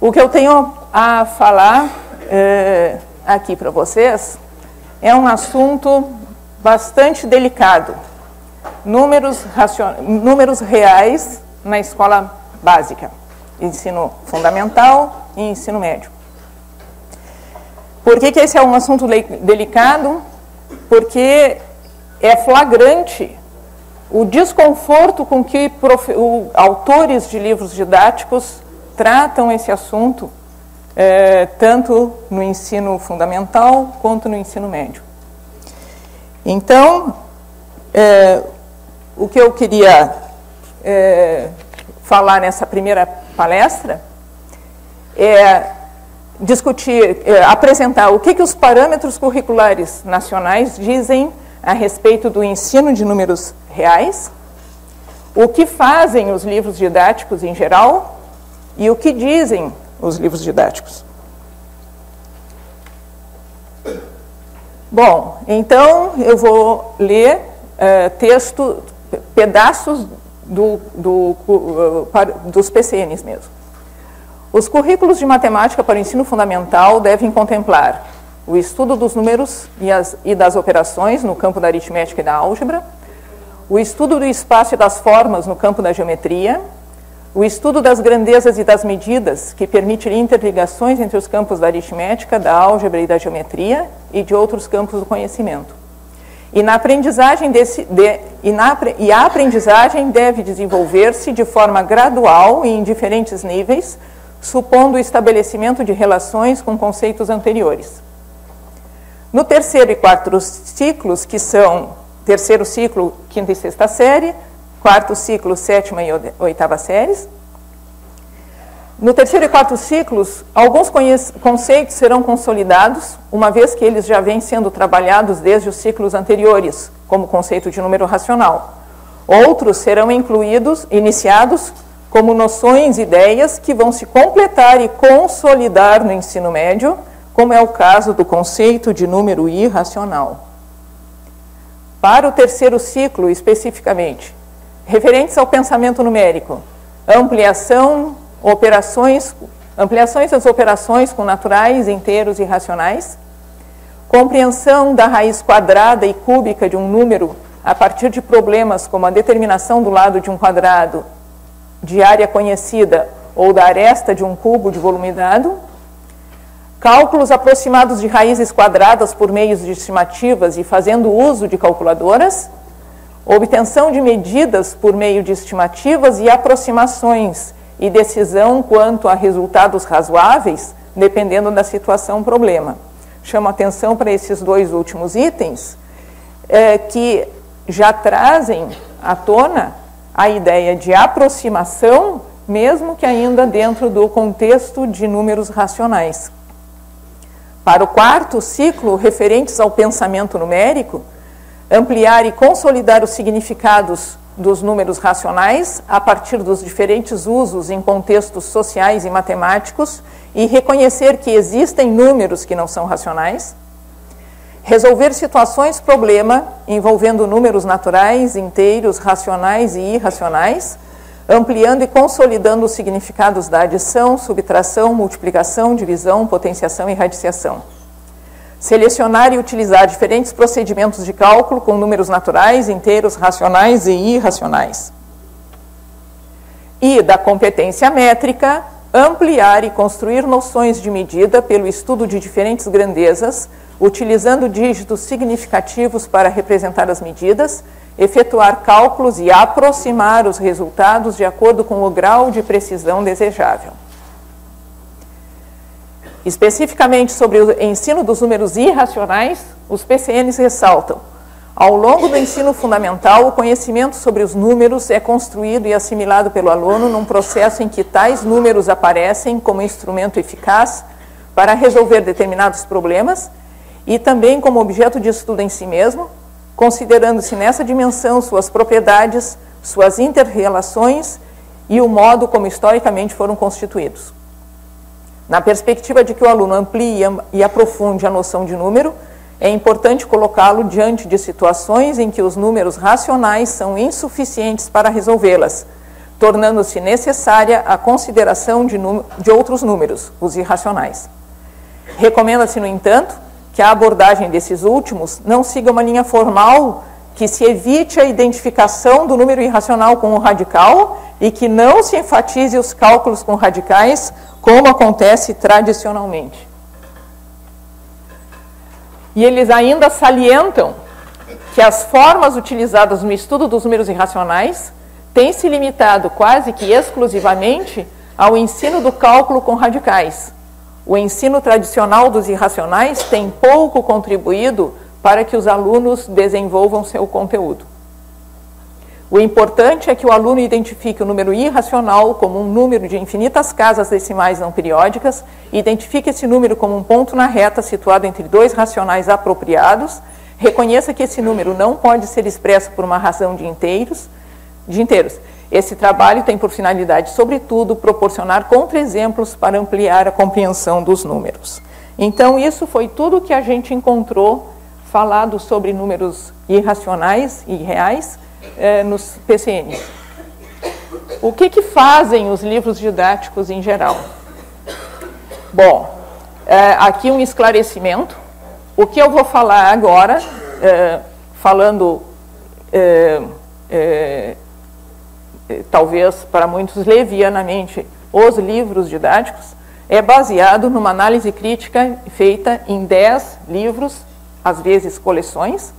O que eu tenho a falar aqui para vocês é um assunto bastante delicado. Números reais na escola básica, ensino fundamental e ensino médio. Por que esse é um assunto delicado? Porque é flagrante o desconforto com que autores de livros didáticos tratam esse assunto, tanto no ensino fundamental quanto no ensino médio. Então, o que eu queria falar nessa primeira palestra é apresentar o que os parâmetros curriculares nacionais dizem a respeito do ensino de números reais, o que fazem os livros didáticos em geral e o que dizem os livros didáticos. Bom, então eu vou ler pedaços dos PCNs mesmo. Os currículos de matemática para o ensino fundamental devem contemplar o estudo dos números e das operações no campo da aritmética e da álgebra, o estudo do espaço e das formas no campo da geometria, o estudo das grandezas e das medidas, que permite interligações entre os campos da aritmética, da álgebra e da geometria e de outros campos do conhecimento. A aprendizagem deve desenvolver-se de forma gradual e em diferentes níveis, supondo o estabelecimento de relações com conceitos anteriores. No terceiro e quarto ciclos, que são terceiro ciclo, quinta e sexta série, quarto ciclo, sétima e oitava séries. No terceiro e quarto ciclos, alguns conceitos serão consolidados, uma vez que eles já vêm sendo trabalhados desde os ciclos anteriores, como o conceito de número racional. Outros serão iniciados como noções e ideias que vão se completar e consolidar no ensino médio, como é o caso do conceito de número irracional. Para o terceiro ciclo, especificamente, referentes ao pensamento numérico, ampliações das operações com naturais, inteiros e racionais, compreensão da raiz quadrada e cúbica de um número a partir de problemas como a determinação do lado de um quadrado de área conhecida ou da aresta de um cubo de volume dado, cálculos aproximados de raízes quadradas por meios de estimativas e fazendo uso de calculadoras, obtenção de medidas por meio de estimativas e aproximações e decisão quanto a resultados razoáveis, dependendo da situação problema. Chamo a atenção para esses dois últimos itens, que já trazem à tona a ideia de aproximação, mesmo que ainda dentro do contexto de números racionais. Para o quarto ciclo, referentes ao pensamento numérico, ampliar e consolidar os significados dos números racionais a partir dos diferentes usos em contextos sociais e matemáticos e reconhecer que existem números que não são racionais. Resolver situações-problema envolvendo números naturais, inteiros, racionais e irracionais, ampliando e consolidando os significados da adição, subtração, multiplicação, divisão, potenciação e radiciação. Selecionar e utilizar diferentes procedimentos de cálculo com números naturais, inteiros, racionais e irracionais. E da competência métrica, ampliar e construir noções de medida pelo estudo de diferentes grandezas, utilizando dígitos significativos para representar as medidas, efetuar cálculos e aproximar os resultados de acordo com o grau de precisão desejável. Especificamente sobre o ensino dos números irracionais, os PCNs ressaltam: ao longo do ensino fundamental, o conhecimento sobre os números é construído e assimilado pelo aluno num processo em que tais números aparecem como instrumento eficaz para resolver determinados problemas e também como objeto de estudo em si mesmo, considerando-se nessa dimensão suas propriedades, suas inter-relações e o modo como historicamente foram constituídos. Na perspectiva de que o aluno amplie e aprofunde a noção de número, é importante colocá-lo diante de situações em que os números racionais são insuficientes para resolvê-las, tornando-se necessária a consideração de outros números, os irracionais. Recomenda-se, no entanto, que a abordagem desses últimos não siga uma linha formal, que se evite a identificação do número irracional com o radical e que não se enfatize os cálculos com radicais, como acontece tradicionalmente. E eles ainda salientam que as formas utilizadas no estudo dos números irracionais têm se limitado quase que exclusivamente ao ensino do cálculo com radicais. O ensino tradicional dos irracionais tem pouco contribuído para que os alunos desenvolvam seu conteúdo. O importante é que o aluno identifique o número irracional como um número de infinitas casas decimais não periódicas, identifique esse número como um ponto na reta situado entre dois racionais apropriados, reconheça que esse número não pode ser expresso por uma razão de inteiros. Esse trabalho tem por finalidade, sobretudo, proporcionar contra-exemplos para ampliar a compreensão dos números. Então, isso foi tudo que a gente encontrou falado sobre números irracionais e reais nos PCNs. O que fazem os livros didáticos em geral? Bom, aqui um esclarecimento. O que eu vou falar agora, falando talvez para muitos levianamente, os livros didáticos, é baseado numa análise crítica feita em 10 livros, às vezes coleções,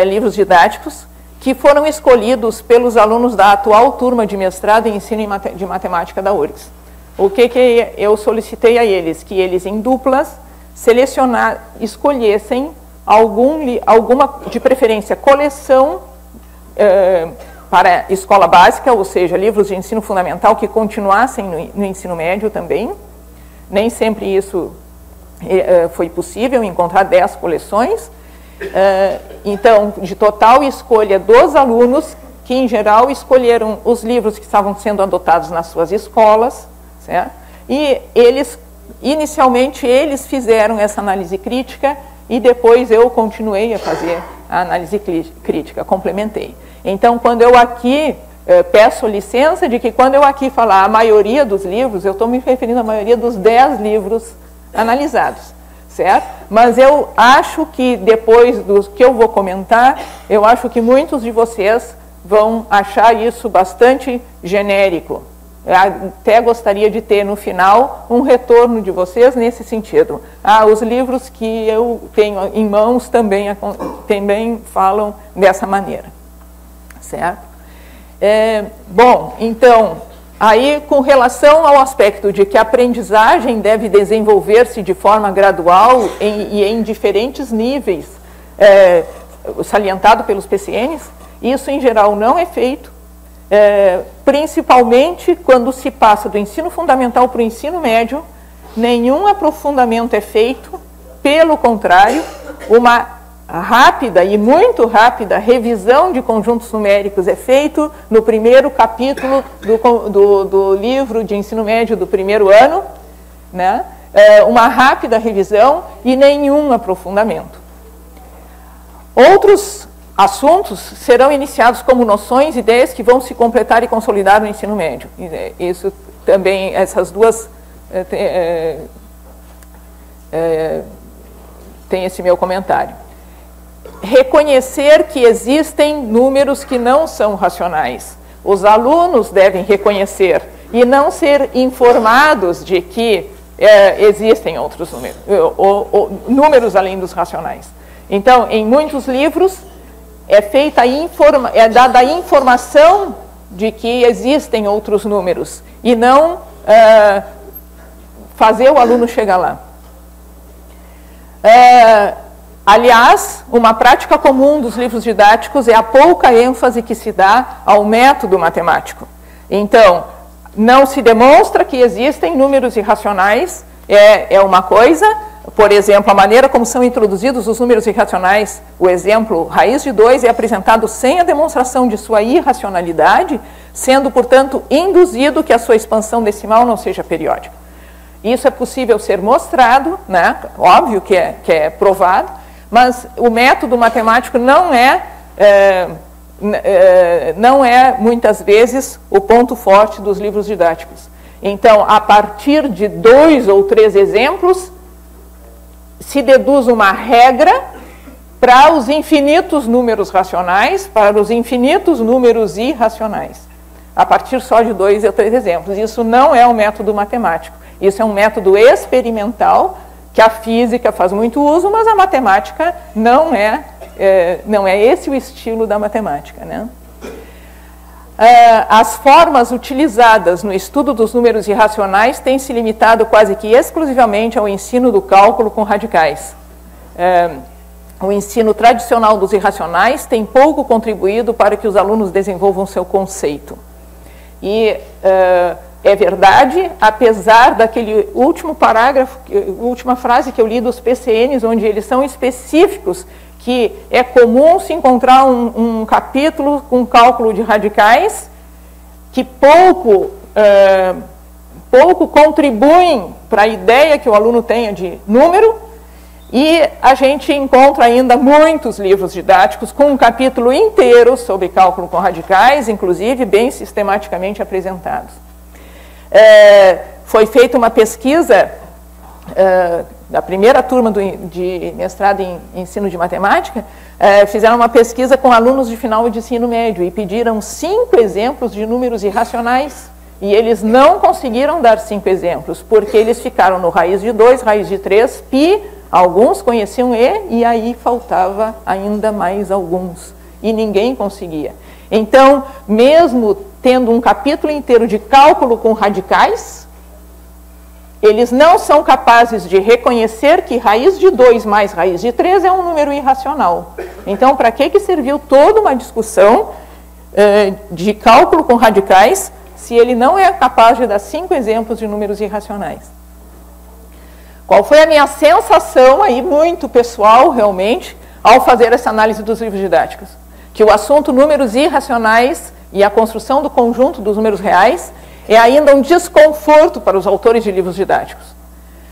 livros didáticos, que foram escolhidos pelos alunos da atual turma de mestrado em ensino de matemática da URGS. O que eu solicitei a eles? Que eles, em duplas, escolhessem alguma, de preferência, coleção para escola básica, ou seja, livros de ensino fundamental que continuassem no ensino médio também. Nem sempre isso foi possível, encontrar 10 coleções. Então, de total escolha dos alunos, que em geral escolheram os livros que estavam sendo adotados nas suas escolas, certo? E eles, inicialmente, eles fizeram essa análise crítica e depois eu continuei a fazer a análise crítica, complementei. Então, quando eu aqui peço licença de que quando eu aqui falar a maioria dos livros, eu estou me referindo à maioria dos 10 livros analisados, certo? Mas eu acho que depois do que eu vou comentar, eu acho que muitos de vocês vão achar isso bastante genérico. Eu até gostaria de ter no final um retorno de vocês nesse sentido. Os livros que eu tenho em mãos também falam dessa maneira, certo? Bom, então, aí com relação ao aspecto de que a aprendizagem deve desenvolver-se de forma gradual e em diferentes níveis, salientado pelos PCNs, isso em geral não é feito, principalmente quando se passa do ensino fundamental para o ensino médio, nenhum aprofundamento é feito, pelo contrário, uma rápida e muito rápida revisão de conjuntos numéricos é feito no primeiro capítulo do livro de ensino médio do primeiro ano, né? Uma rápida revisão e nenhum aprofundamento. Outros assuntos serão iniciados como noções, ideias que vão se completar e consolidar no ensino médio. Isso também, essas duas tem esse meu comentário. Reconhecer que existem números que não são racionais. Os alunos devem reconhecer e não ser informados de que existem outros números, números além dos racionais. Então, em muitos livros, é dada a informação de que existem outros números e não fazer o aluno chegar lá. Aliás, uma prática comum dos livros didáticos é a pouca ênfase que se dá ao método matemático. Então, não se demonstra que existem números irracionais, é uma coisa. Por exemplo, a maneira como são introduzidos os números irracionais, o exemplo raiz de 2 é apresentado sem a demonstração de sua irracionalidade, sendo, portanto, induzido que a sua expansão decimal não seja periódica. Isso é possível ser mostrado, né? Óbvio que é provado, mas o método matemático não é não é, muitas vezes, o ponto forte dos livros didáticos. Então, a partir de 2 ou 3 exemplos, se deduz uma regra para os infinitos números racionais, para os infinitos números irracionais. A partir só de 2 ou 3 exemplos. Isso não é um método matemático. Isso é um método experimental, que a física faz muito uso, mas a matemática não é esse o estilo da matemática, né? As formas utilizadas no estudo dos números irracionais têm se limitado quase que exclusivamente ao ensino do cálculo com radicais. O ensino tradicional dos irracionais tem pouco contribuído para que os alunos desenvolvam seu conceito. E é verdade, apesar daquele último parágrafo, última frase que eu li dos PCNs, onde eles são específicos, que é comum se encontrar um capítulo com cálculo de radicais, que pouco contribuem para a ideia que o aluno tenha de número, e a gente encontra ainda muitos livros didáticos com um capítulo inteiro sobre cálculo com radicais, inclusive bem sistematicamente apresentados. Foi feita uma pesquisa da primeira turma de mestrado em ensino de matemática, fizeram uma pesquisa com alunos de final de ensino médio e pediram 5 exemplos de números irracionais, e eles não conseguiram dar 5 exemplos, porque eles ficaram no raiz de 2, raiz de 3, pi, alguns conheciam e aí faltava ainda mais alguns, e ninguém conseguia. Então, mesmo tendo um capítulo inteiro de cálculo com radicais, eles não são capazes de reconhecer que raiz de 2 mais raiz de 3 é um número irracional. Então, para que serviu toda uma discussão de cálculo com radicais, se ele não é capaz de dar 5 exemplos de números irracionais? Qual foi a minha sensação, aí muito pessoal, realmente, ao fazer essa análise dos livros didáticos? Que o assunto números irracionais e a construção do conjunto dos números reais é ainda um desconforto para os autores de livros didáticos.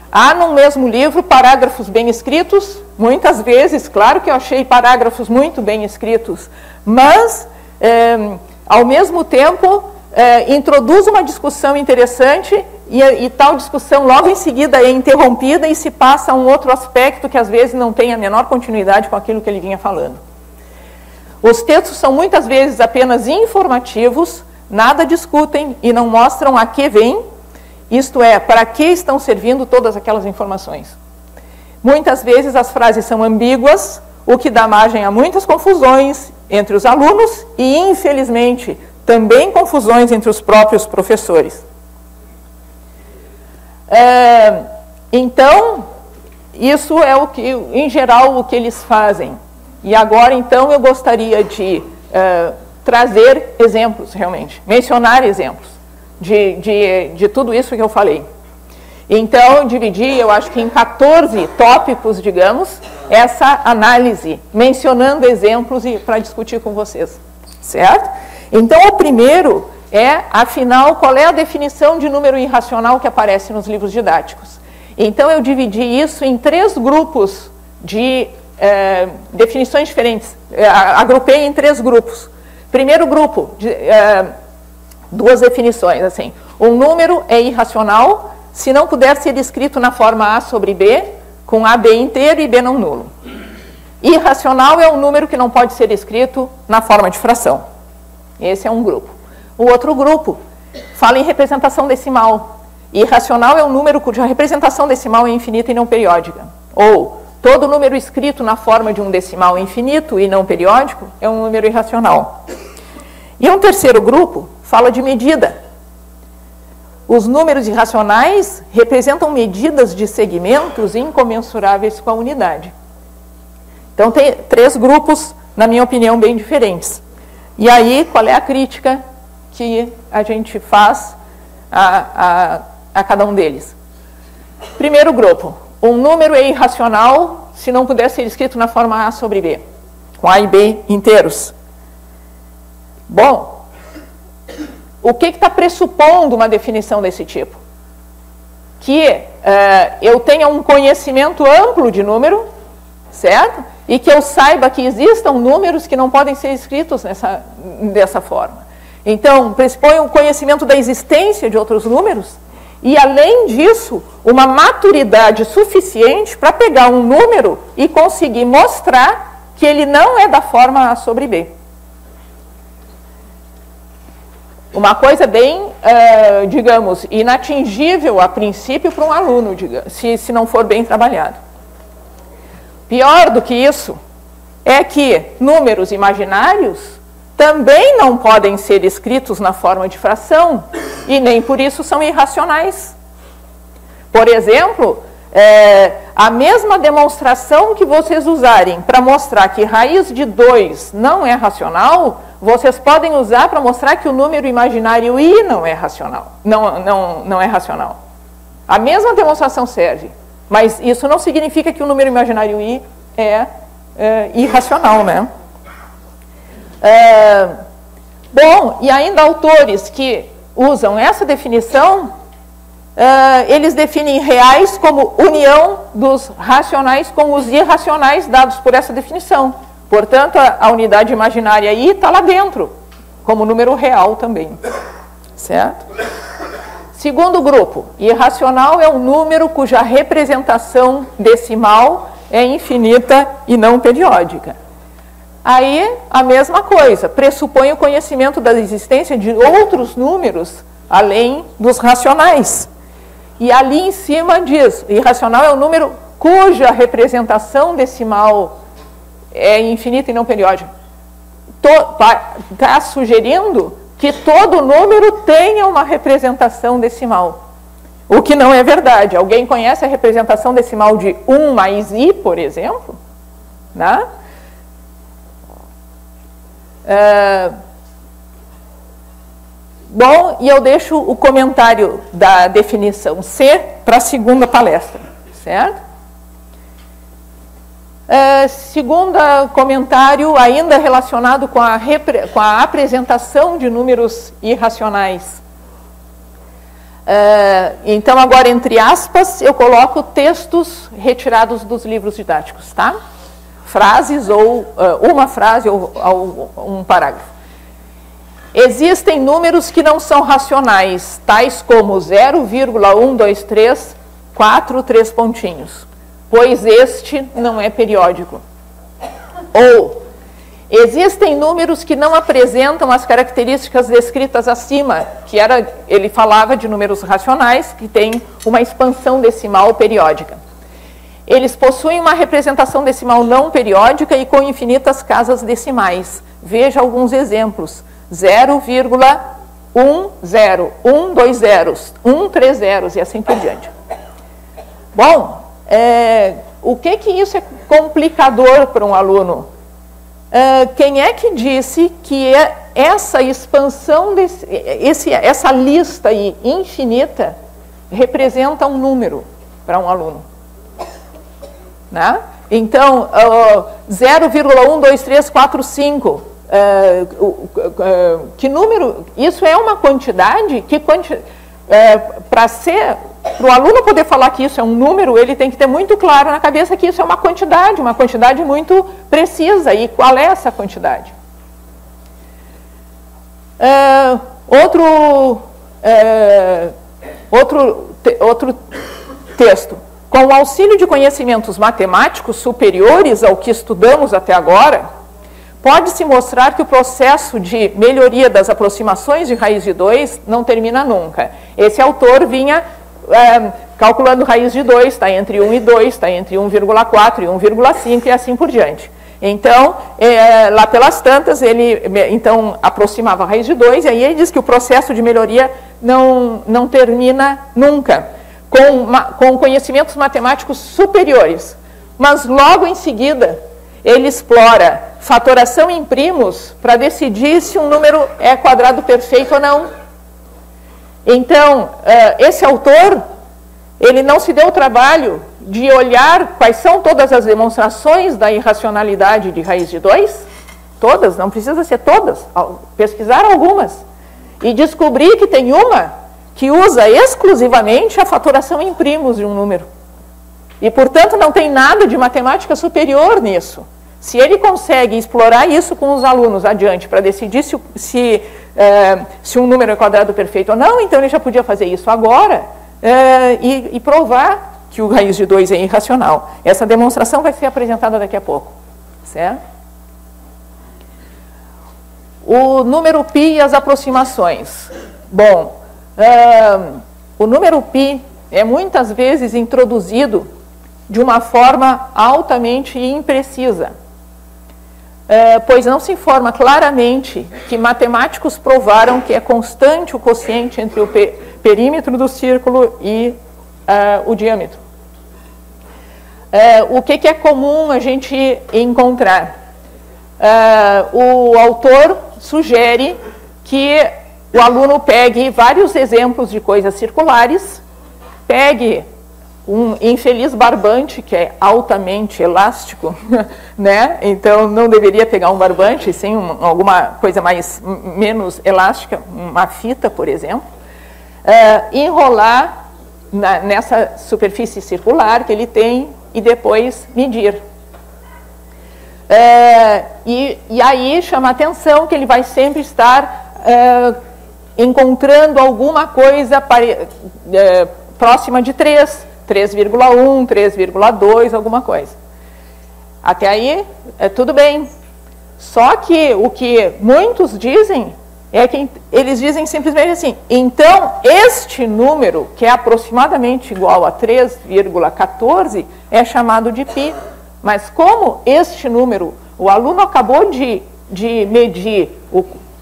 Há no mesmo livro parágrafos bem escritos, muitas vezes, claro que eu achei parágrafos muito bem escritos, mas, ao mesmo tempo, introduz uma discussão interessante e tal discussão logo em seguida é interrompida e se passa a um outro aspecto que às vezes não tem a menor continuidade com aquilo que ele vinha falando. Os textos são muitas vezes apenas informativos, nada discutem e não mostram a que vêm, isto é, para que estão servindo todas aquelas informações. Muitas vezes as frases são ambíguas, o que dá margem a muitas confusões entre os alunos e, infelizmente, também confusões entre os próprios professores. Então, isso é o que, em geral, o que eles fazem. E agora, então, eu gostaria de trazer exemplos, realmente, mencionar exemplos de tudo isso que eu falei. Então, eu dividi, eu acho que em 14 tópicos, digamos, essa análise, mencionando exemplos para discutir com vocês, certo? Então, o primeiro é, afinal, qual é a definição de número irracional que aparece nos livros didáticos. Então, eu dividi isso em 3 grupos de definições diferentes, agrupei em 3 grupos. Primeiro grupo, 2 definições, assim, um número é irracional se não puder ser escrito na forma A sobre B, com AB inteiro e B não nulo. Irracional é um número que não pode ser escrito na forma de fração. Esse é um grupo. O outro grupo fala em representação decimal. Irracional é um número cuja representação decimal é infinita e não periódica. Ou todo número escrito na forma de um decimal infinito e não periódico é um número irracional. E um terceiro grupo fala de medida. Os números irracionais representam medidas de segmentos incomensuráveis com a unidade. Então, tem 3 grupos, na minha opinião, bem diferentes. E aí, qual é a crítica que a gente faz a cada um deles? Primeiro grupo, um número é irracional se não puder ser escrito na forma A sobre B, com A e B inteiros. Bom, o que está pressupondo uma definição desse tipo? Que eu tenha um conhecimento amplo de número, certo? e que eu saiba que existam números que não podem ser escritos dessa forma. Então, pressupõe um conhecimento da existência de outros números e, além disso, uma maturidade suficiente para pegar um número e conseguir mostrar que ele não é da forma A sobre B. Uma coisa bem, digamos, inatingível a princípio para um aluno, se não for bem trabalhado. Pior do que isso é que números imaginários também não podem ser escritos na forma de fração e nem por isso são irracionais. Por exemplo, a mesma demonstração que vocês usarem para mostrar que raiz de 2 não é racional, vocês podem usar para mostrar que o número imaginário i não é racional. Não é racional. A mesma demonstração serve, mas isso não significa que o número imaginário i é irracional, né? Bom, e ainda autores que usam essa definição, eles definem reais como união dos racionais com os irracionais dados por essa definição. Portanto, a unidade imaginária i está lá dentro, como número real também. Certo? Segundo grupo, irracional é um número cuja representação decimal é infinita e não periódica. Aí, a mesma coisa, pressupõe o conhecimento da existência de outros números, além dos racionais. E ali em cima diz, irracional é um número cuja representação decimal é infinita e não periódica. Está sugerindo que todo número tenha uma representação decimal. O que não é verdade. Alguém conhece a representação decimal de 1 mais i, por exemplo? Né? Bom, e eu deixo o comentário da definição C para a segunda palestra, certo? Segundo comentário, ainda relacionado com a apresentação de números irracionais. Então, agora, entre aspas, eu coloco textos retirados dos livros didáticos, tá? Frases ou uma frase ou um parágrafo. Existem números que não são racionais, tais como 0,123, 4, 3 pontinhos, pois este não é periódico. Ou, existem números que não apresentam as características descritas acima, ele falava de números racionais que têm uma expansão decimal periódica. Eles possuem uma representação decimal não periódica e com infinitas casas decimais. Veja alguns exemplos. 0,10, 1, 2 zeros, 1, 3 zeros e assim por diante. Bom, o que isso é complicador para um aluno? Quem é que disse que essa expansão, essa lista aí infinita representa um número para um aluno? Né? Então, 0,1, 2, 3, 4, 5... que número? Isso é uma quantidade que para o aluno poder falar que isso é um número, ele tem que ter muito claro na cabeça que isso é uma quantidade muito precisa. E qual é essa quantidade? Outro texto. Com o auxílio de conhecimentos matemáticos superiores ao que estudamos até agora, pode-se mostrar que o processo de melhoria das aproximações de raiz de 2 não termina nunca. Esse autor vinha calculando raiz de 2, está entre 1 e 2, está entre 1,4 e 1,5 e assim por diante. Então, lá pelas tantas, ele então aproximava a raiz de 2 e aí ele diz que o processo de melhoria não termina nunca, com conhecimentos matemáticos superiores. Mas logo em seguida, ele explora fatoração em primos para decidir se um número é quadrado perfeito ou não. Então, esse autor, ele não se deu o trabalho de olhar quais são todas as demonstrações da irracionalidade de raiz de 2, todas, não precisa ser todas, pesquisar algumas, e descobrir que tem uma que usa exclusivamente a fatoração em primos de um número. E, portanto, não tem nada de matemática superior nisso. Se ele consegue explorar isso com os alunos adiante para decidir se um número é quadrado perfeito ou não, então ele já podia fazer isso agora e provar que o raiz de 2 é irracional. Essa demonstração vai ser apresentada daqui a pouco, certo? O número π e as aproximações. Bom, o número π é muitas vezes introduzido de uma forma altamente imprecisa, pois não se informa claramente que matemáticos provaram que é constante o quociente entre o perímetro do círculo e o diâmetro. O que é comum a gente encontrar? O autor sugere que o aluno pegue vários exemplos de coisas circulares, pegue um infeliz barbante, que é altamente elástico, né? Então não deveria pegar um barbante, sim alguma coisa menos elástica, uma fita, por exemplo, enrolar nessa superfície circular que ele tem e depois medir. E aí chama a atenção que ele vai sempre estar encontrando alguma coisa próxima de 3, 3,1, 3,2, alguma coisa. Até aí, tudo bem. Só que o que muitos dizem é que eles dizem simplesmente assim, então este número, que é aproximadamente igual a 3,14, é chamado de π. Mas como este número, o aluno acabou de medir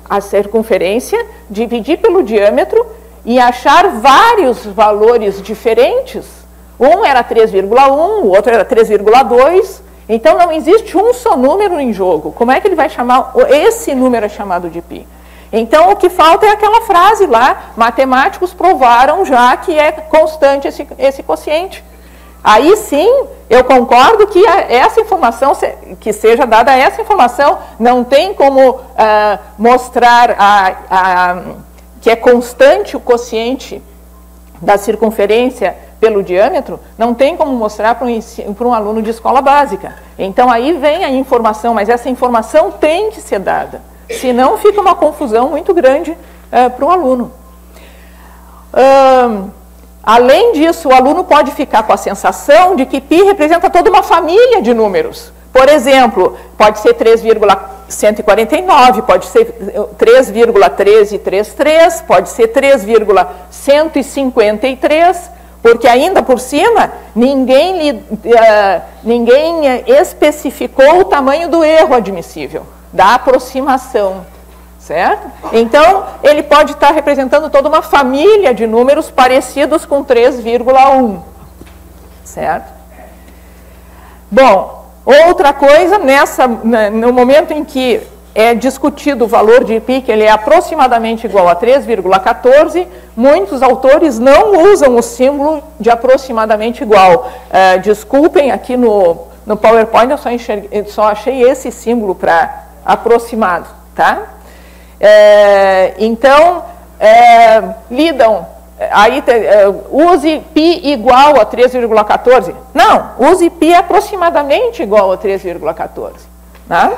a circunferência, dividir pelo diâmetro e achar vários valores diferentes, um era 3,1, o outro era 3,2, então não existe um só número em jogo. Como é que ele vai chamar, esse número é chamado de π? Então o que falta é aquela frase lá, matemáticos provaram já que é constante esse quociente. Aí sim, eu concordo que essa informação, que seja dada essa informação, não tem como mostrar que é constante o quociente da circunferência pelo diâmetro, não tem como mostrar para um aluno de escola básica. Então aí vem a informação, mas essa informação tem que ser dada, senão fica uma confusão muito grande para o aluno. Além disso, o aluno pode ficar com a sensação de que π representa toda uma família de números. Por exemplo, pode ser 3,149, pode ser 3,1333, pode ser 3,153, porque ainda por cima, ninguém especificou o tamanho do erro admissível, da aproximação. Certo? Então, ele pode estar representando toda uma família de números parecidos com 3,1. Certo? Bom, outra coisa, no momento em que é discutido o valor de π, que ele é aproximadamente igual a 3,14, muitos autores não usam o símbolo de aproximadamente igual. Desculpem, aqui no PowerPoint eu só achei esse símbolo para aproximado. Tá? Então, lidam, aí use π igual a 3,14. Não, use π aproximadamente igual a 3,14. Tá?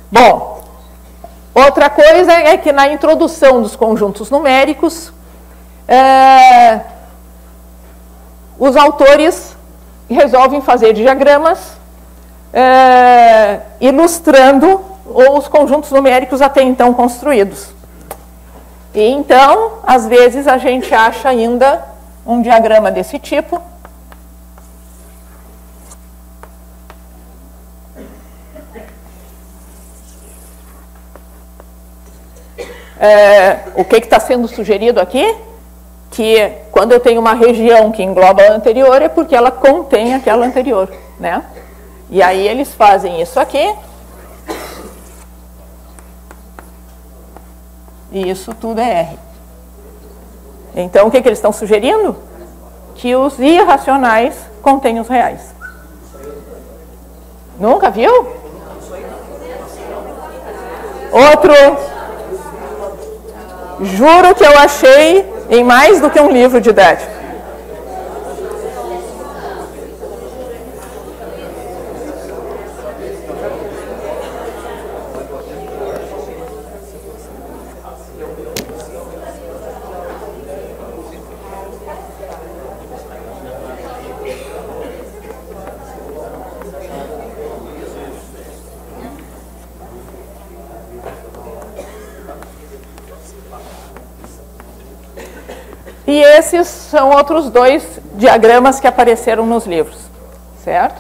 Bom, outra coisa é que na introdução dos conjuntos numéricos, os autores resolvem fazer diagramas ilustrando os conjuntos numéricos até então construídos. E então, às vezes, a gente acha ainda um diagrama desse tipo. O que está sendo sugerido aqui? Que quando eu tenho uma região que engloba a anterior, é porque ela contém aquela anterior, né? E aí eles fazem isso aqui. E isso tudo é R. Então, o que eles estão sugerindo? Que os irracionais contêm os reais. Nunca viu? Outro. Juro que eu achei em mais do que um livro didático. E esses são outros dois diagramas que apareceram nos livros, certo?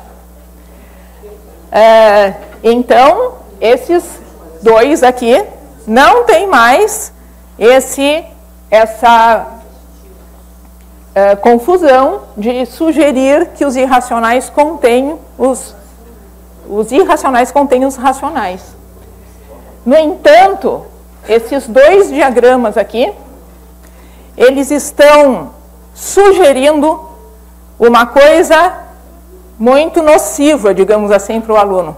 Então, esses dois aqui não tem mais essa confusão de sugerir que os irracionais contêm os irracionais contêm os racionais. No entanto, esses dois diagramas aqui, eles estão sugerindo uma coisa muito nociva, digamos assim, para o aluno.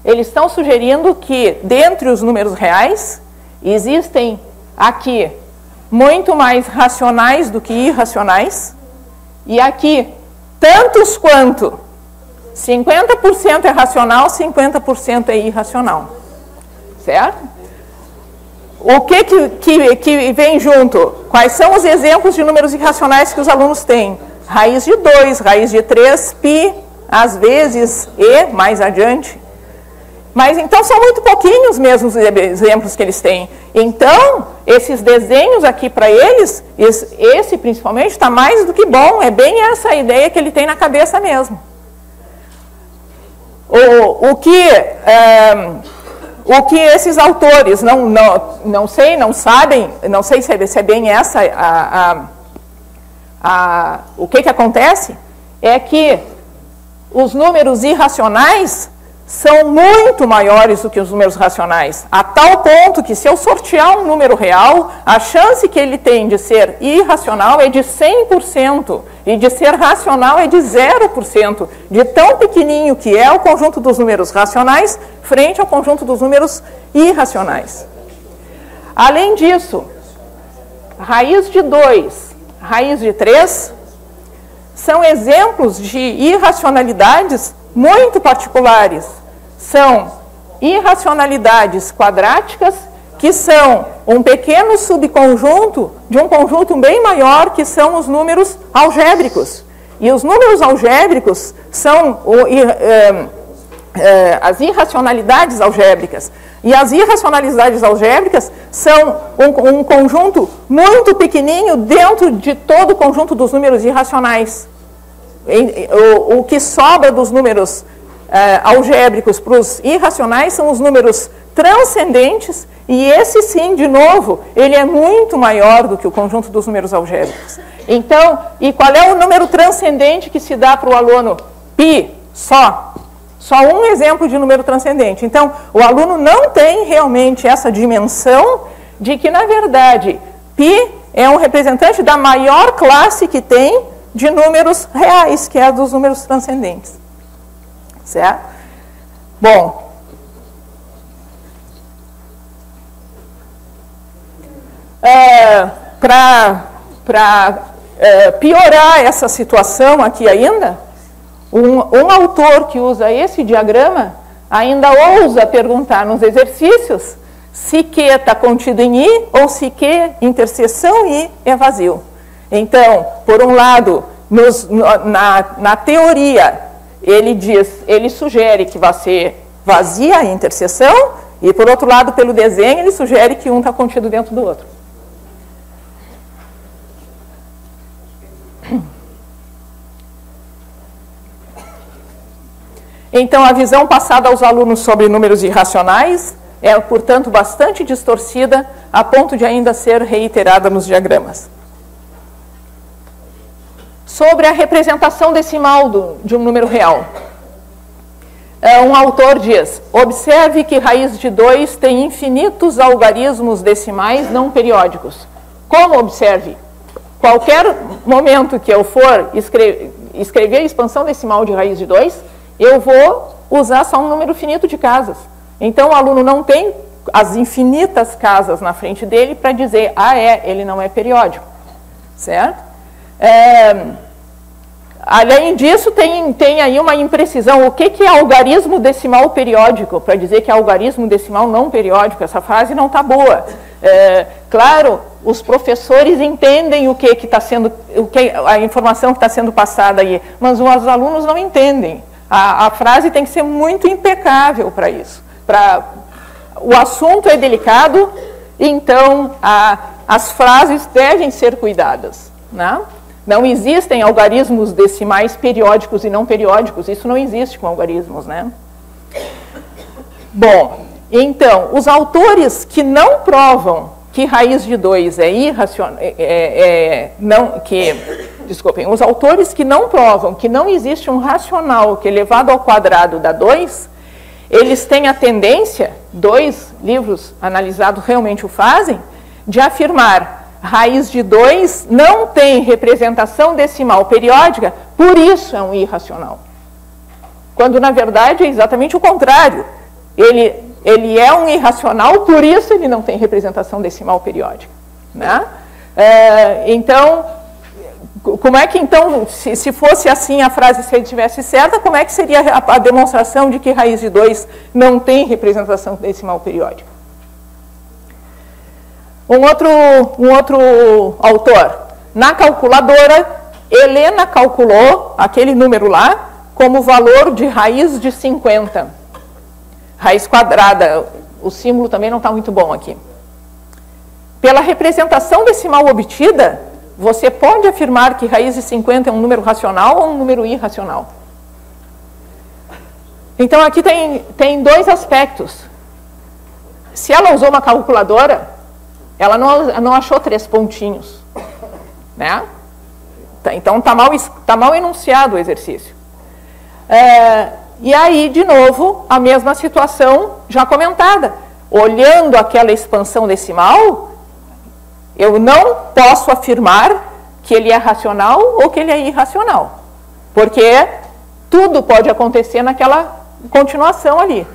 Eles estão sugerindo que, dentre os números reais, existem aqui muito mais racionais do que irracionais, e aqui, tantos quanto 50% é racional, 50% é irracional. Certo? O que vem junto? Quais são os exemplos de números irracionais que os alunos têm? Raiz de 2, raiz de 3, π, às vezes e, mais adiante. Mas então são muito pouquinhos mesmo os exemplos que eles têm. Então, esses desenhos aqui para eles, esse principalmente, está mais do que bom. É bem essa ideia que ele tem na cabeça mesmo. O que esses autores não sabem, não sei se é bem essa o que acontece, é que os números irracionais são muito maiores do que os números racionais, a tal ponto que, se eu sortear um número real, a chance que ele tem de ser irracional é de 100%, e de ser racional é de 0%, de tão pequenininho que é o conjunto dos números racionais frente ao conjunto dos números irracionais. Além disso, raiz de 2, raiz de 3, são exemplos de irracionalidades muito particulares. São irracionalidades quadráticas, que são um pequeno subconjunto de um conjunto bem maior, que são os números algébricos. E os números algébricos são as irracionalidades algébricas. E as irracionalidades algébricas são um conjunto muito pequenininho dentro de todo o conjunto dos números irracionais. O que sobra dos números algébricos para os irracionais são os números transcendentes, e esse sim, de novo, ele é muito maior do que o conjunto dos números algébricos. Então, e qual é o número transcendente que se dá para o aluno? Π, só um exemplo de número transcendente. Então, o aluno não tem realmente essa dimensão de que, na verdade, π é um representante da maior classe que tem de números reais, que é a dos números transcendentes. Certo? Bom, para piorar essa situação aqui ainda, um autor que usa esse diagrama ainda ousa perguntar nos exercícios se Q está contido em I ou se Q, interseção I, é vazio. Então, por um lado, na teoria, ele sugere que vai ser vazia a interseção, e por outro lado, pelo desenho, ele sugere que um está contido dentro do outro. Então, a visão passada aos alunos sobre números irracionais é, portanto, bastante distorcida, a ponto de ainda ser reiterada nos diagramas. Sobre a representação decimal de um número real. Um autor diz: observe que raiz de 2 tem infinitos algarismos decimais não periódicos. Como observe? Qualquer momento que eu for escrever a expansão decimal de raiz de 2, eu vou usar só um número finito de casas. Então, o aluno não tem as infinitas casas na frente dele para dizer, ele não é periódico. Certo? Além disso, tem aí uma imprecisão. O que é algarismo decimal periódico? Para dizer que é algarismo decimal não periódico, essa frase não está boa. Claro, os professores entendem a informação que está sendo passada aí, mas os alunos não entendem. A frase tem que ser muito impecável para isso. O assunto é delicado, então as frases devem ser cuidadas, né? Não existem algarismos decimais periódicos e não periódicos, isso não existe com algarismos, né? Bom, então, os autores que não provam que raiz de 2 é irracional, desculpem, os autores que não provam que não existe um racional que elevado ao quadrado dá 2, eles têm a tendência, 2 livros analisados realmente o fazem, de afirmar raiz de 2 não tem representação decimal periódica, por isso é um irracional. Quando, na verdade, é exatamente o contrário. Ele é um irracional, por isso ele não tem representação decimal periódica, né? Então, como é que, então, se fosse assim a frase, se ele estivesse certa, como é que seria a demonstração de que raiz de 2 não tem representação decimal periódica? Um outro autor, na calculadora, Helena calculou aquele número lá como valor de raiz de 50. Raiz quadrada, o símbolo também não está muito bom aqui. Pela representação decimal obtida, você pode afirmar que raiz de 50 é um número racional ou um número irracional. Então aqui tem 2 aspectos. Se ela usou uma calculadora, ela não achou 3 pontinhos, né? Então está mal enunciado o exercício. E aí, de novo, a mesma situação já comentada. Olhando aquela expansão decimal, eu não posso afirmar que ele é racional ou que ele é irracional, porque tudo pode acontecer naquela continuação ali.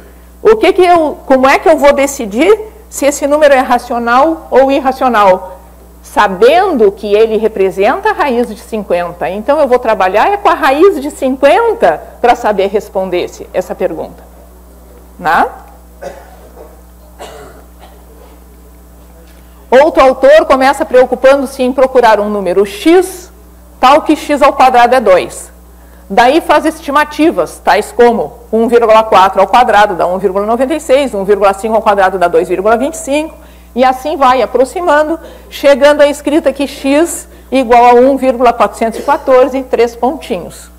Como é que eu vou decidir se esse número é racional ou irracional? Sabendo que ele representa a raiz de 50. Então, eu vou trabalhar com a raiz de 50 para saber responder essa pergunta. Né? Outro autor começa preocupando-se em procurar um número x, tal que x ao quadrado é 2. Daí faz estimativas, tais como 1,4 ao quadrado dá 1,96, 1,5 ao quadrado dá 2,25, e assim vai aproximando, chegando à escrita que x igual a 1,414, 3 pontinhos.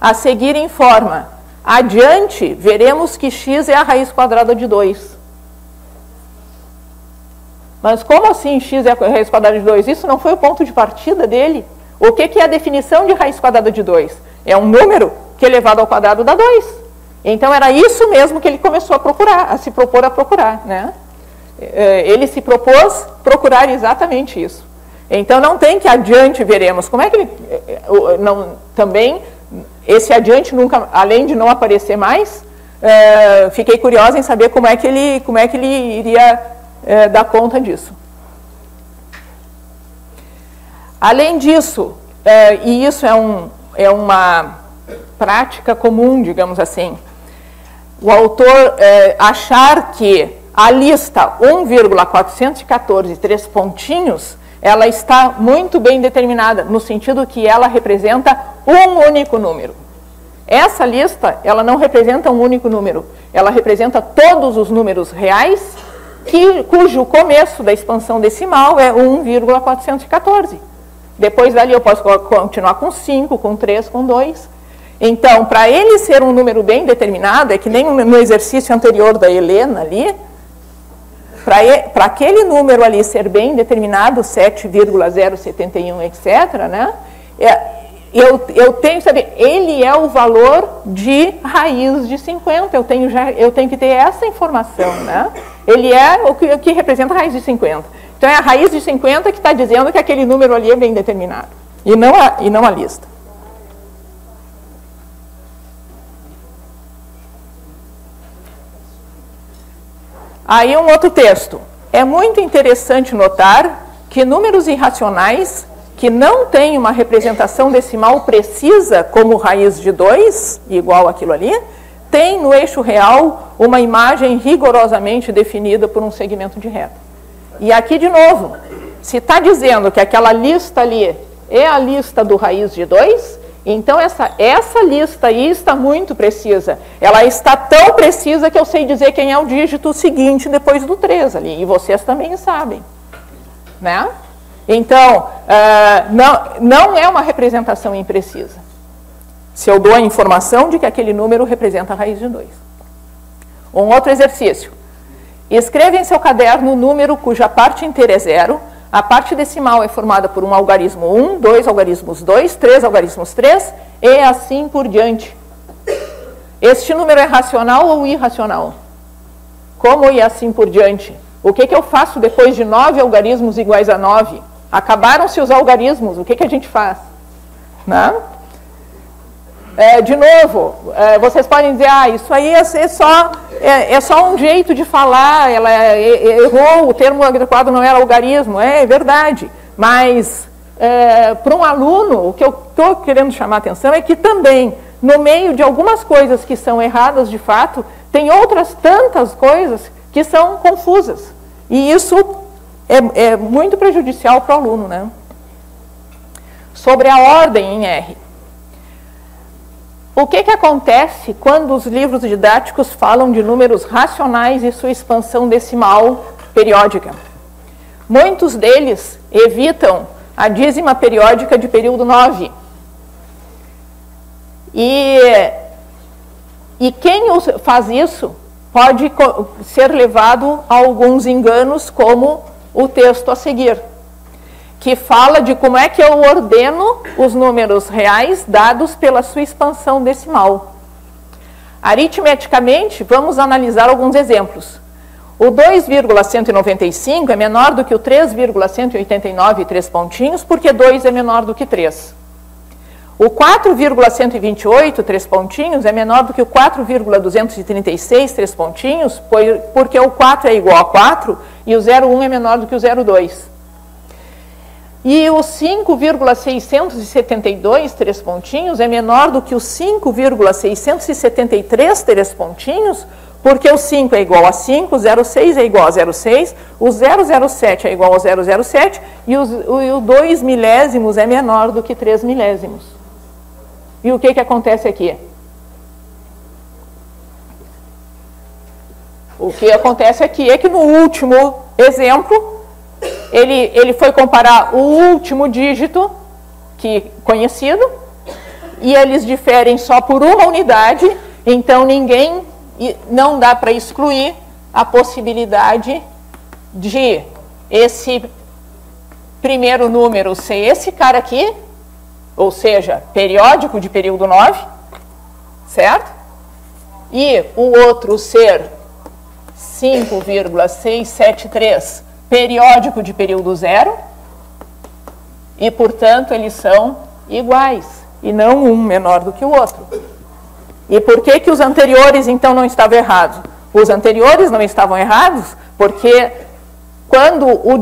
A seguir informa, adiante veremos que x é a raiz quadrada de 2. Mas como assim x é a raiz quadrada de 2? Isso não foi o ponto de partida dele? O que é a definição de raiz quadrada de 2? É um número que elevado ao quadrado dá 2. Então, era isso mesmo que ele começou a procurar, a se propor a procurar, né? Ele se propôs procurar exatamente isso. Então, não tem que adiante veremos. Como é que ele... também, esse adiante nunca, além de não aparecer mais, fiquei curiosa em saber como é que ele iria dar conta disso. Além disso, e isso é uma prática comum, digamos assim, o autor achar que a lista 1,414, 3 pontinhos, ela está muito bem determinada, no sentido que ela representa um único número. Essa lista, ela não representa um único número, ela representa todos os números reais, cujo começo da expansão decimal é 1,414. Depois dali eu posso continuar com 5, com 3, com 2. Então, para ele ser um número bem determinado, é que nem no exercício anterior da Helena ali, para aquele número ali ser bem determinado, 7,071, etc., né, eu tenho que saber, ele é o valor de raiz de 50, eu tenho que ter essa informação, né? Ele é o que representa a raiz de 50. Então, é a raiz de 50 que está dizendo que aquele número ali é bem determinado, e não a lista. Aí um outro texto. É muito interessante notar que números irracionais que não têm uma representação decimal precisa como raiz de 2, igual aquilo ali, tem no eixo real uma imagem rigorosamente definida por um segmento de reta. E aqui, de novo, se está dizendo que aquela lista ali é a lista do raiz de 2, então essa lista aí está muito precisa. Ela está tão precisa que eu sei dizer quem é o dígito seguinte depois do 3 ali, e vocês também sabem. né? Então, não é uma representação imprecisa. Se eu dou a informação de que aquele número representa a raiz de 2. Um outro exercício. Escreva em seu caderno o número cuja parte inteira é 0, a parte decimal é formada por um algarismo 1, 2 algarismos 2, 3 algarismos 3 e assim por diante. Este número é racional ou irracional? Como e assim por diante? O que eu faço depois de 9 algarismos iguais a 9? Acabaram-se os algarismos, o que a gente faz? Né? De novo, vocês podem dizer, isso aí é só um jeito de falar, ela errou, o termo adequado não era algarismo. É verdade, mas para um aluno, o que eu estou querendo chamar a atenção é que também, no meio de algumas coisas que são erradas de fato, tem outras tantas coisas que são confusas. E isso é muito prejudicial para o aluno, né? Sobre a ordem em R. O que acontece quando os livros didáticos falam de números racionais e sua expansão decimal periódica? Muitos deles evitam a dízima periódica de período 9. E quem faz isso pode ser levado a alguns enganos, como o texto a seguir, que fala de como é que eu ordeno os números reais dados pela sua expansão decimal. Aritmeticamente, vamos analisar alguns exemplos. O 2,195 é menor do que o 3,189 3 pontinhos, porque 2 é menor do que 3. O 4,128 3 pontinhos é menor do que o 4,236 3 pontinhos, porque o 4 é igual a 4 e o 0,1 é menor do que o 0,2. E o 5,672 3 pontinhos é menor do que o 5,673 3 pontinhos, porque o 5 é igual a 5, o 0,6 é igual a 0,6, o 0,07 é igual ao 0,07 e o 2 milésimos é menor do que 3 milésimos. E o que acontece aqui? O que acontece aqui é que no último exemplo, ele foi comparar o último dígito conhecido, e eles diferem só por uma unidade, então não dá para excluir a possibilidade de esse primeiro número ser esse cara aqui, ou seja, periódico de período 9, certo? E o outro ser 5,673, periódico de período 0, e, portanto, eles são iguais, e não um menor do que o outro. E por que os anteriores, então, não estavam errados? Os anteriores não estavam errados porque, quando os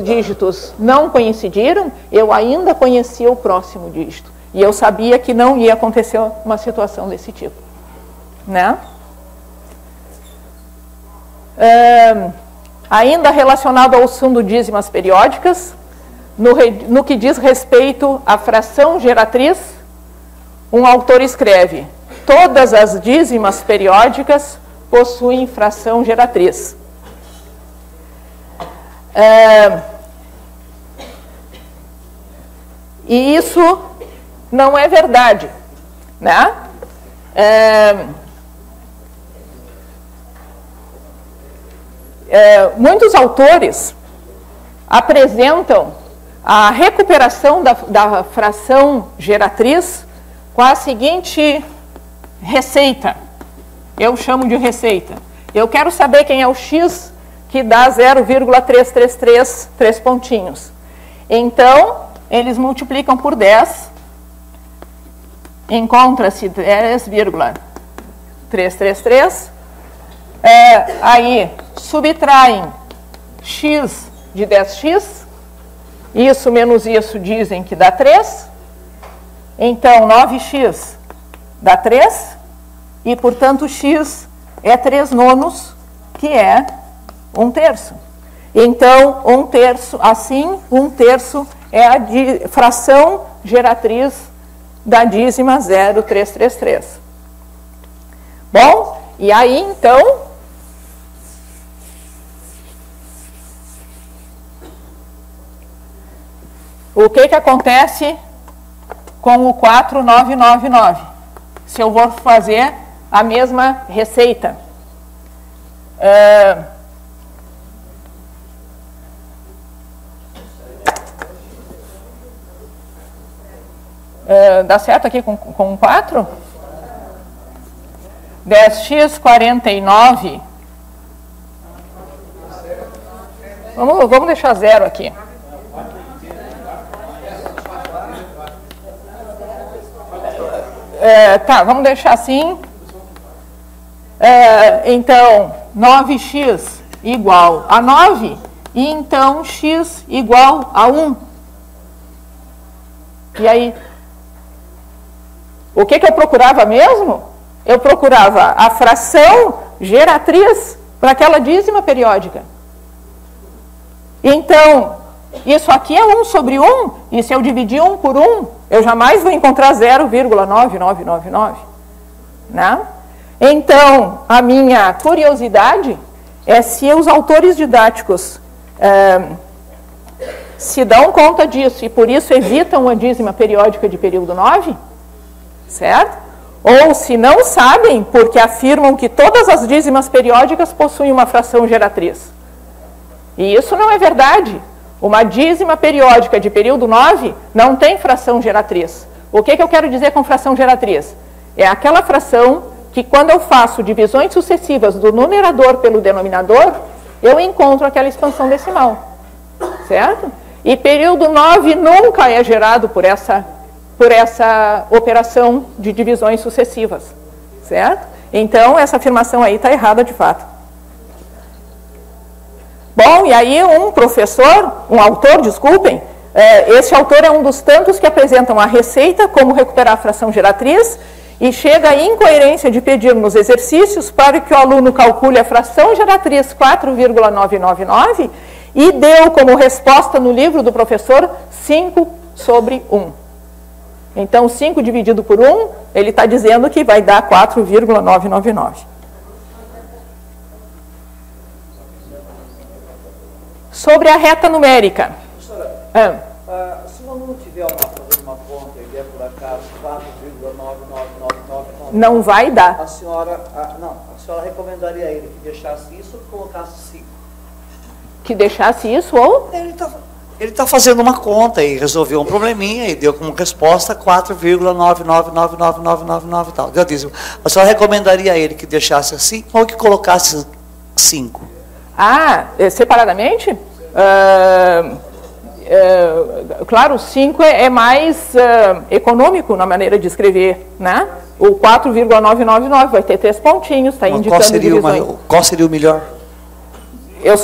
dígitos não coincidiram, eu ainda conhecia o próximo dígito. E eu sabia que não ia acontecer uma situação desse tipo. Né? Ainda relacionado ao assunto dízimas periódicas, no que diz respeito à fração geratriz, um autor escreve: todas as dízimas periódicas possuem fração geratriz. E isso não é verdade, né? Muitos autores apresentam a recuperação da fração geratriz com a seguinte receita. Eu chamo de receita. Eu quero saber quem é o x que dá 0,333 3 pontinhos. Então, eles multiplicam por 10, encontra-se 10,333, aí subtraem x de 10x, isso menos isso dizem que dá 3, então 9x dá 3, e portanto x é 3 nonos, que é 1/3. Então, 1/3, assim, 1/3 é a fração geratriz da dízima 0,333. Bom, e aí então, o que acontece com o 4999? Se eu vou fazer a mesma receita. Dá certo aqui com 4? 10x 49. Vamos deixar 0 aqui. Tá, vamos deixar assim. Então, 9x igual a 9, e então x igual a 1. E aí, o que eu procurava mesmo? Eu procurava a fração geratriz para aquela dízima periódica. Então, isso aqui é 1 sobre 1, e se eu dividir 1 por 1, eu jamais vou encontrar 0,9999. Né? Então, a minha curiosidade é se os autores didáticos se dão conta disso e por isso evitam a dízima periódica de período 9, certo? Ou se não sabem, porque afirmam que todas as dízimas periódicas possuem uma fração geratriz. E isso não é verdade. Uma dízima periódica de período 9 não tem fração geratriz. O que eu quero dizer com fração geratriz? É aquela fração que quando eu faço divisões sucessivas do numerador pelo denominador, eu encontro aquela expansão decimal. Certo? E período 9 nunca é gerado por essa operação de divisões sucessivas. Certo? Então, essa afirmação aí está errada de fato. Bom, e aí um autor, desculpem, esse autor é um dos tantos que apresentam a receita, como recuperar a fração geratriz, e chega à incoerência de pedir nos exercícios para que o aluno calcule a fração geratriz 4,999 e deu como resposta no livro do professor 5 sobre 1. Então, 5 dividido por 1, ele está dizendo que vai dar 4,999. Sobre a reta numérica. Se o aluno tiver fazendo uma conta e der por acaso 4,99999, não vai dar. A senhora recomendaria a ele que deixasse isso ou colocasse 5? Que deixasse isso ou? Ele está fazendo uma conta e resolveu um probleminha e deu como resposta 4,9999999 e tal. Eu disse, a senhora recomendaria a ele que deixasse assim ou que colocasse 5? Separadamente? Claro, 5 é mais econômico na maneira de escrever, né? O 4,999 vai ter 3 pontinhos, está indicando divisões. Qual seria o melhor? Eu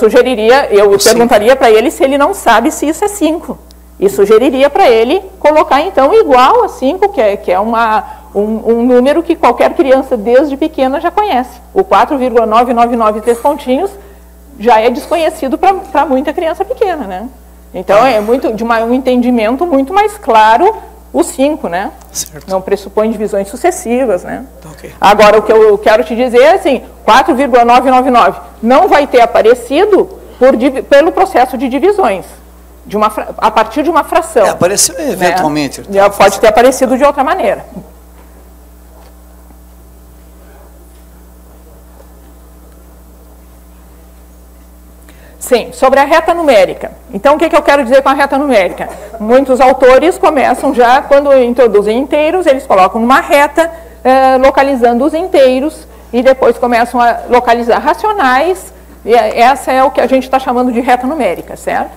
perguntaria para ele se ele não sabe se isso é 5. E sugeriria para ele colocar, então, igual a 5, que é um número que qualquer criança desde pequena já conhece. O 4,999, 3 pontinhos, já é desconhecido para muita criança pequena, né? Então, é um entendimento muito mais claro o 5, né? Certo. Não pressupõe divisões sucessivas, né? Okay. Agora, o que eu quero te dizer é assim, 4,999 não vai ter aparecido pelo processo de divisões, a partir de uma fração. Apareceu eventualmente. Né? Pode ter aparecido de outra maneira. Sim, sobre a reta numérica. Então, o que eu quero dizer com a reta numérica? Muitos autores começam já, quando introduzem inteiros, eles colocam uma reta localizando os inteiros e depois começam a localizar racionais. E essa é o que a gente está chamando de reta numérica, certo?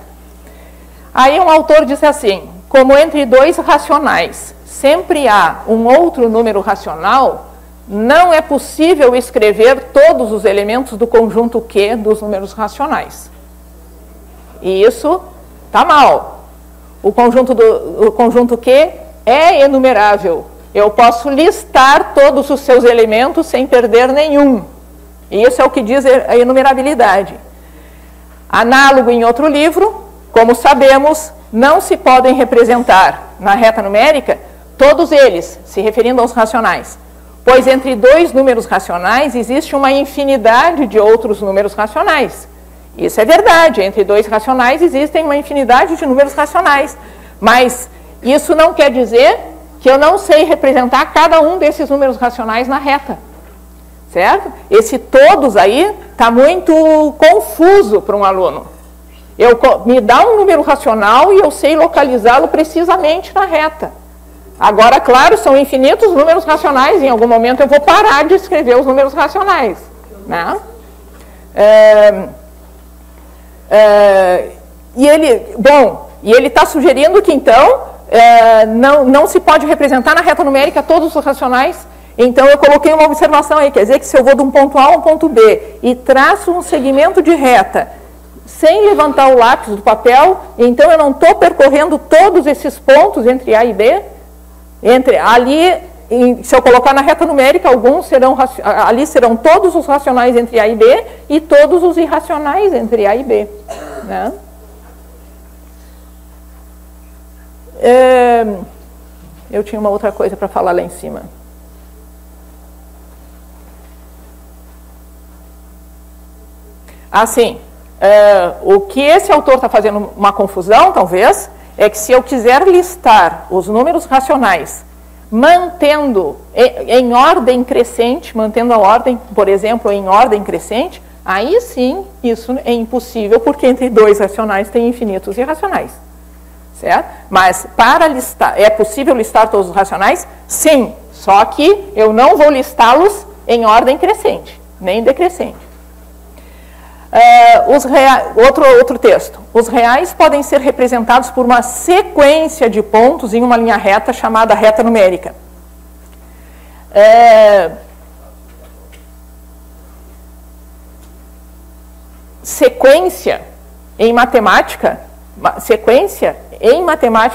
Aí um autor diz assim, como entre dois racionais sempre há um outro número racional, não é possível escrever todos os elementos do conjunto Q dos números racionais. E isso está mal. O conjunto Q é enumerável. Eu posso listar todos os seus elementos sem perder nenhum. E isso é o que diz a enumerabilidade. Análogo em outro livro, como sabemos, não se podem representar na reta numérica todos eles, se referindo aos racionais. Pois entre dois números racionais existe uma infinidade de outros números racionais. Isso é verdade, entre dois racionais existem uma infinidade de números racionais. Mas isso não quer dizer que eu não sei representar cada um desses números racionais na reta. Certo? Esse todos aí está muito confuso para um aluno. Me dá um número racional e eu sei localizá-lo precisamente na reta. Agora, claro, são infinitos números racionais. Em algum momento eu vou parar de escrever os números racionais. Né? E ele está sugerindo que, então, não se pode representar na reta numérica todos os racionais. Então, eu coloquei uma observação aí, quer dizer que se eu vou de um ponto A a um ponto B e traço um segmento de reta sem levantar o lápis do papel, então eu não estou percorrendo todos esses pontos entre A e B. Se eu colocar na reta numérica, ali serão todos os racionais entre A e B e todos os irracionais entre A e B. Né? Eu tinha uma outra coisa para falar lá em cima. Assim, o que esse autor está fazendo uma confusão, talvez, é que se eu quiser listar os números racionais mantendo em ordem crescente, mantendo a ordem, por exemplo, em ordem crescente, aí sim isso é impossível, porque entre dois racionais tem infinitos irracionais. Certo? Mas para listar, é possível listar todos os racionais? Sim, só que eu não vou listá-los em ordem crescente, nem decrescente. Outro texto. Os reais podem ser representados por uma sequência de pontos em uma linha reta chamada reta numérica. Sequência em matemática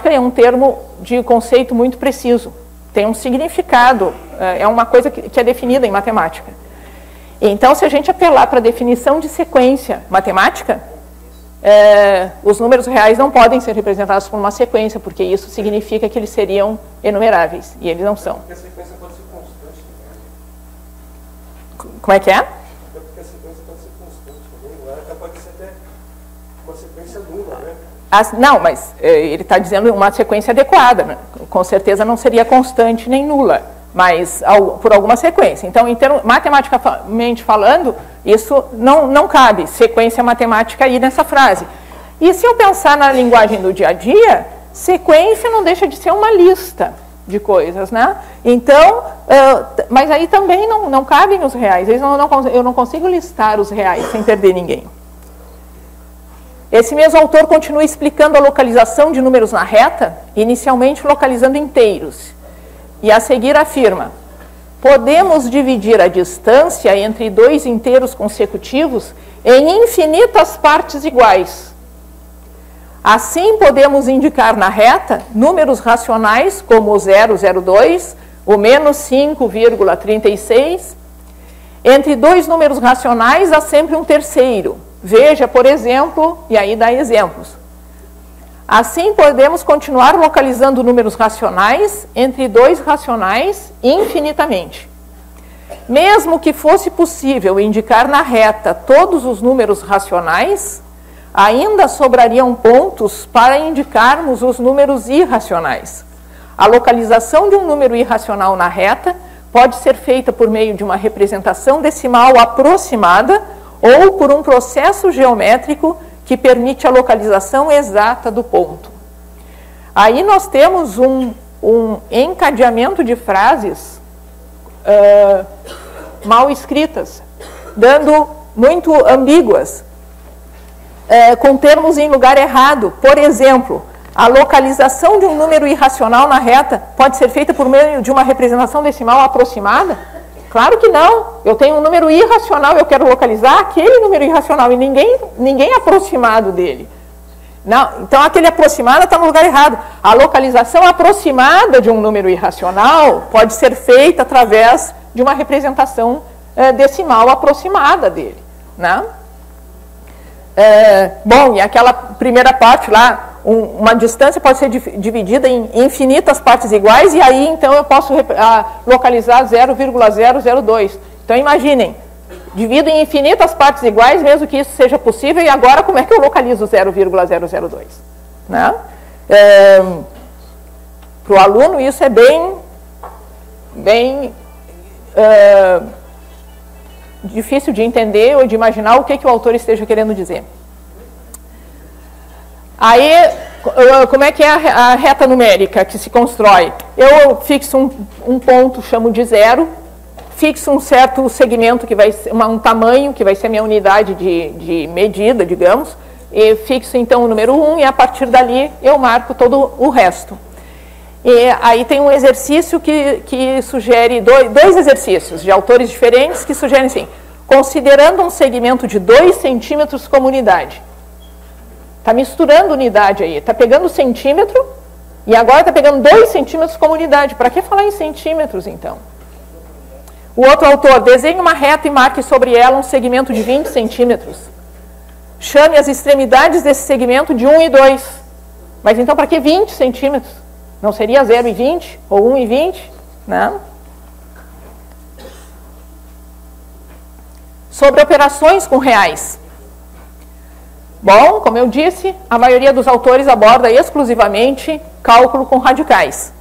é um termo de conceito muito preciso. Tem um significado, é uma coisa que é definida em matemática. Então, se a gente apelar para a definição de sequência matemática, os números reais não podem ser representados por uma sequência, porque isso significa que eles seriam enumeráveis, e eles não são. Porque a sequência pode ser constante também. Como é que é? Porque a sequência pode ser constante também, ela pode ser até uma sequência nula, né? Não, mas ele está dizendo uma sequência adequada, né? Com certeza não seria constante nem nula, mas por alguma sequência. Então, matematicamente falando, isso não cabe, sequência matemática aí nessa frase. E se eu pensar na linguagem do dia a dia, sequência não deixa de ser uma lista de coisas, né? Então, mas aí também não cabem os reais, eu não consigo listar os reais sem perder ninguém. Esse mesmo autor continua explicando a localização de números na reta, inicialmente localizando inteiros. E a seguir afirma: podemos dividir a distância entre dois inteiros consecutivos em infinitas partes iguais. Assim, podemos indicar na reta números racionais como o 0,02, o menos 5,36. Entre dois números racionais há sempre um terceiro. Veja, por exemplo, e aí dá exemplos. Assim, podemos continuar localizando números racionais entre dois racionais infinitamente. Mesmo que fosse possível indicar na reta todos os números racionais, ainda sobrariam pontos para indicarmos os números irracionais. A localização de um número irracional na reta pode ser feita por meio de uma representação decimal aproximada ou por um processo geométrico que permite a localização exata do ponto. Aí nós temos um encadeamento de frases mal escritas, muito ambíguas, com termos em lugar errado. Por exemplo, a localização de um número irracional na reta pode ser feita por meio de uma representação decimal aproximada? Claro que não. Eu tenho um número irracional, eu quero localizar aquele número irracional e ninguém é aproximado dele. Não, então aquele aproximado está no lugar errado. A localização aproximada de um número irracional pode ser feita através de uma representação decimal aproximada dele. Né? Bom, e aquela primeira parte lá, uma distância pode ser dividida em infinitas partes iguais, e aí então eu posso localizar 0,002. Então imaginem, divido em infinitas partes iguais, mesmo que isso seja possível, e agora como é que eu localizo 0,002? Né? Para o aluno isso é bem difícil de entender ou de imaginar o que o autor esteja querendo dizer. Aí, como é que é a reta numérica que se constrói? Eu fixo um ponto, chamo de 0, fixo um certo segmento, que vai ser um tamanho, que vai ser a minha unidade de medida, digamos, e fixo então o número 1, e a partir dali eu marco todo o resto. E aí tem um exercício que sugere, dois exercícios de autores diferentes, que sugerem assim: considerando um segmento de 2 centímetros como unidade. Está misturando unidade aí, está pegando centímetro e agora está pegando 2 centímetros como unidade. Para que falar em centímetros, então? O outro autor: desenhe uma reta e marque sobre ela um segmento de 20 centímetros. Chame as extremidades desse segmento de 1 e 2. Mas então para que 20 centímetros? Não seria 0 e 20 ou 1 e 20? Não. Sobre operações com reais. Bom, como eu disse, a maioria dos autores aborda exclusivamente cálculo com radicais.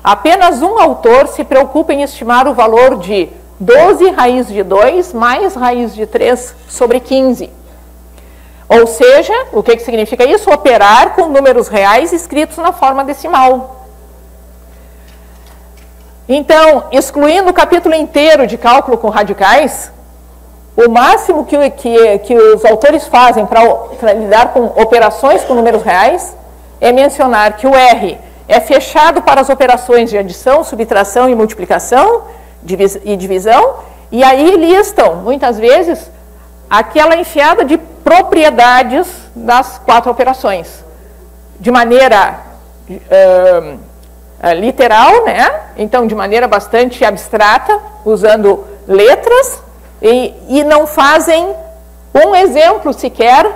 Apenas um autor se preocupa em estimar o valor de 12 raiz de 2 mais raiz de 3 sobre 15. Ou seja, o que significa isso? Operar com números reais escritos na forma decimal. Então, excluindo o capítulo inteiro de cálculo com radicais, o máximo que os autores fazem para lidar com operações com números reais é mencionar que o R é fechado para as operações de adição, subtração e multiplicação e divisão, e aí listam, muitas vezes, aquela enfiada de propriedades das 4 operações, de maneira literal, né? Então, de maneira bastante abstrata, usando letras, e não fazem um exemplo sequer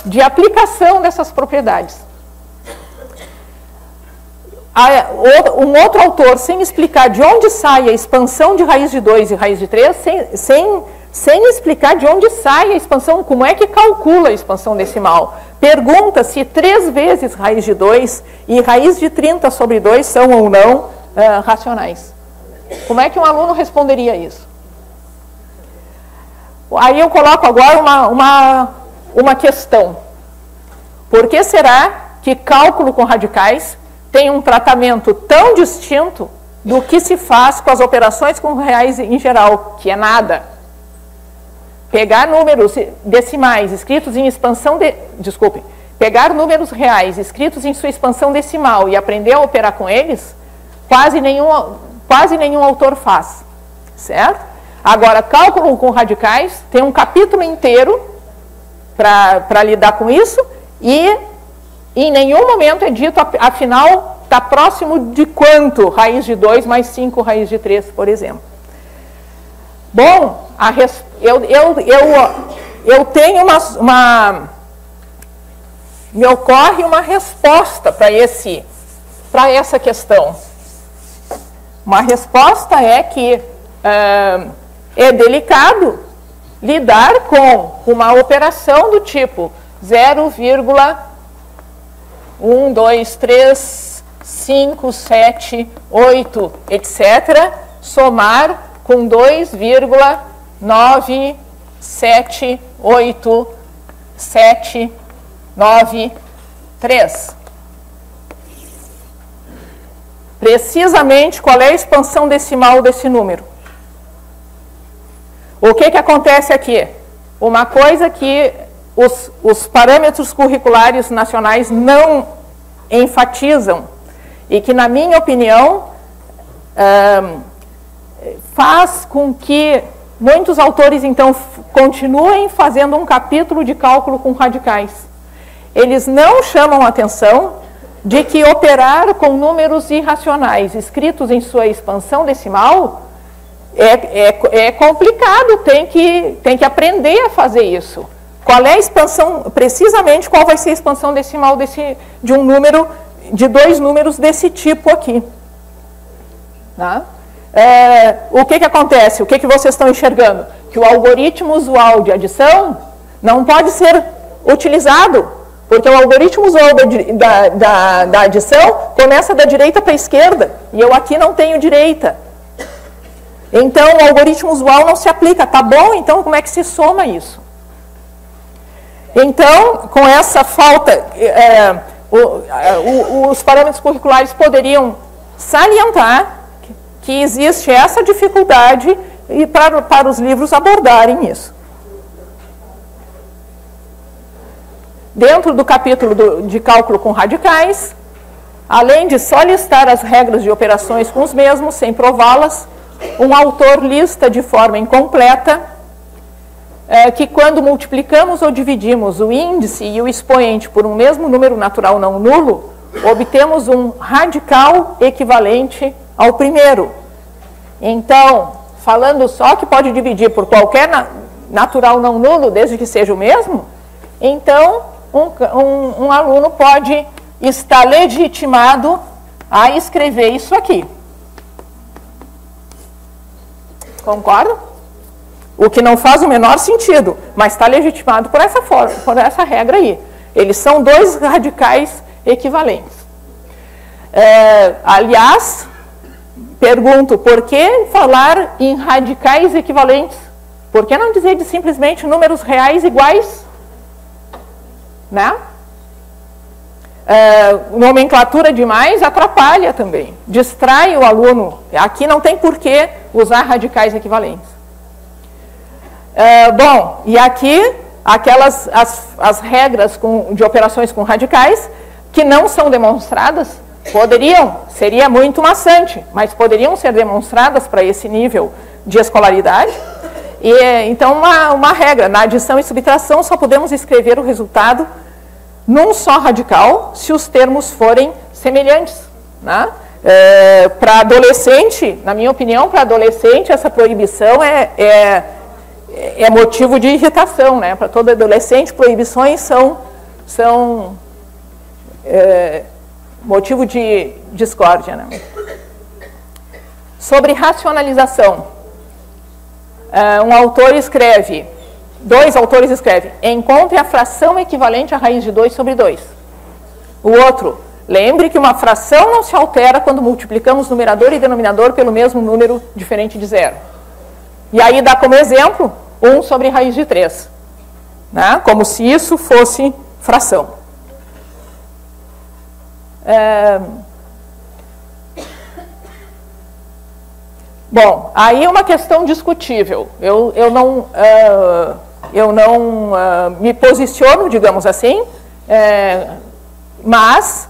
de aplicação dessas propriedades. Um outro autor, sem explicar de onde sai a expansão de raiz de 2 e raiz de 3, sem explicar de onde sai a expansão, como é que calcula a expansão decimal. Pergunta se 3 vezes raiz de 2 e raiz de 30 sobre 2 são ou não racionais. Como é que um aluno responderia isso? Aí eu coloco agora uma questão. Por que será que cálculo com radicais tem um tratamento tão distinto do que se faz com as operações com reais em geral, que é nada? Pegar números decimais escritos em expansão pegar números reais escritos em sua expansão decimal e aprender a operar com eles, quase nenhum autor faz, certo? Agora, cálculo com radicais tem um capítulo inteiro para lidar com isso, e em nenhum momento é dito, afinal, está próximo de quanto raiz de 2 mais 5 raiz de 3, por exemplo. Bom, eu tenho me ocorre uma resposta para essa questão. Uma resposta é que é delicado lidar com uma operação do tipo 0,1, 2, 3, 5, 7, 8, etc., somar com 2,978,793. Precisamente qual é a expansão decimal desse número? O que acontece aqui? Uma coisa que os parâmetros curriculares nacionais não enfatizam e que, na minha opinião, faz com que muitos autores, então, continuem fazendo um capítulo de cálculo com radicais. Eles não chamam a atenção de que operar com números irracionais escritos em sua expansão decimal é complicado, tem que aprender a fazer isso. Qual é a expansão, precisamente qual vai ser a expansão decimal de um número, de 2 números desse tipo aqui. Tá? O que acontece? O que vocês estão enxergando? Que o algoritmo usual de adição não pode ser utilizado, Porque o algoritmo Zoll da adição começa da direita para a esquerda, e eu aqui não tenho direita. Então, o algoritmo usual não se aplica. Tá bom, então como é que se soma isso? Então, com essa falta, os parâmetros curriculares poderiam salientar que existe essa dificuldade e para os livros abordarem isso. Dentro do capítulo de cálculo com radicais, além de só listar as regras de operações com os mesmos, sem prová-las, um autor lista de forma incompleta que quando multiplicamos ou dividimos o índice e o expoente por um mesmo número natural não nulo, obtemos um radical equivalente ao primeiro. Então, falando só que pode dividir por qualquer natural não nulo, desde que seja o mesmo, então um aluno pode estar legitimado a escrever isso aqui. Concorda? O que não faz o menor sentido, mas está legitimado por essa forma, por essa regra aí. Eles são dois radicais equivalentes. Aliás, pergunto, por que falar em radicais equivalentes? Por que não dizer de simplesmente números reais iguais? Né? Nomenclatura demais atrapalha também, distrai o aluno. Aqui não tem por que usar radicais equivalentes. Bom, e aqui as regras de operações com radicais que não são demonstradas seria muito maçante, mas poderiam ser demonstradas para esse nível de escolaridade. E então uma regra, na adição e subtração só podemos escrever o resultado num só radical se os termos forem semelhantes, né? Para adolescente, na minha opinião, para adolescente essa proibição é motivo de irritação, né? Para todo adolescente, proibições são motivo de discórdia, né? Sobre racionalização, dois autores escrevem: encontre a fração equivalente à raiz de 2 sobre 2. O outro: lembre que uma fração não se altera quando multiplicamos numerador e denominador pelo mesmo número diferente de 0. E aí dá como exemplo 1 sobre raiz de 3, né? Como se isso fosse fração. Bom, aí uma questão discutível. Eu não me posiciono, digamos assim, mas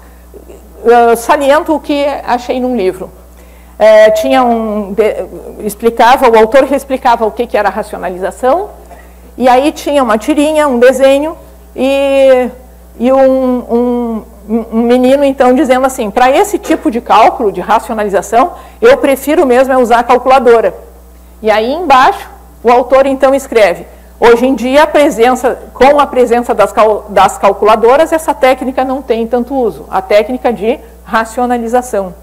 saliento o que achei num livro. O autor explicava o que era racionalização, e aí tinha uma tirinha, um desenho, e um menino, então, dizendo assim: para esse tipo de cálculo, de racionalização, eu prefiro mesmo usar a calculadora. E aí embaixo, o autor, então, escreve: hoje em dia, com a presença das calculadoras, essa técnica não tem tanto uso, a técnica de racionalização.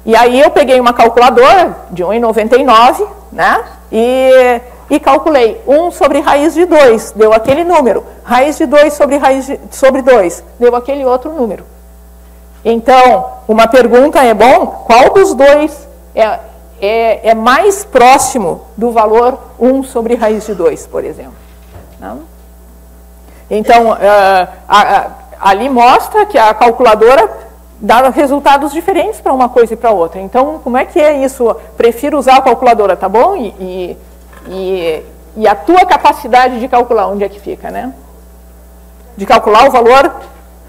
E aí eu peguei uma calculadora de 1,99, né, e calculei 1 sobre raiz de 2, deu aquele número. Raiz de 2 sobre 2, deu aquele outro número. Então, uma pergunta bom, qual dos dois é mais próximo do valor 1 sobre raiz de 2, por exemplo? Não? Então, ali mostra que a calculadora dá resultados diferentes para uma coisa e para outra. Então, como é que é isso? Prefiro usar a calculadora, tá bom? E a tua capacidade de calcular, onde é que fica, né? De calcular o valor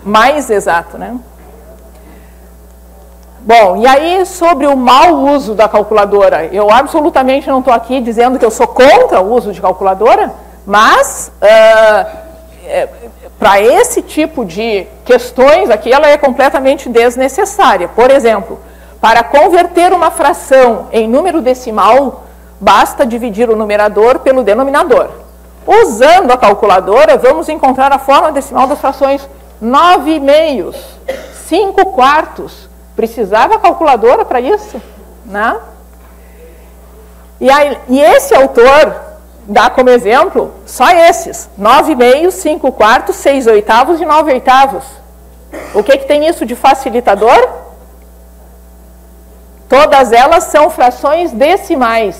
mais exato, né? Bom, e aí sobre o mau uso da calculadora, eu absolutamente não estou aqui dizendo que eu sou contra o uso de calculadora, mas para esse tipo de questões aqui, ela é completamente desnecessária. Por exemplo, para converter uma fração em número decimal, basta dividir o numerador pelo denominador. Usando a calculadora, vamos encontrar a forma decimal das frações 9/2, 5/4. Precisava a calculadora para isso? Né? E esse autor dar como exemplo só esses: 9/2, 5/4, 6/8 e 9/8. O que tem isso de facilitador? Todas elas são frações decimais,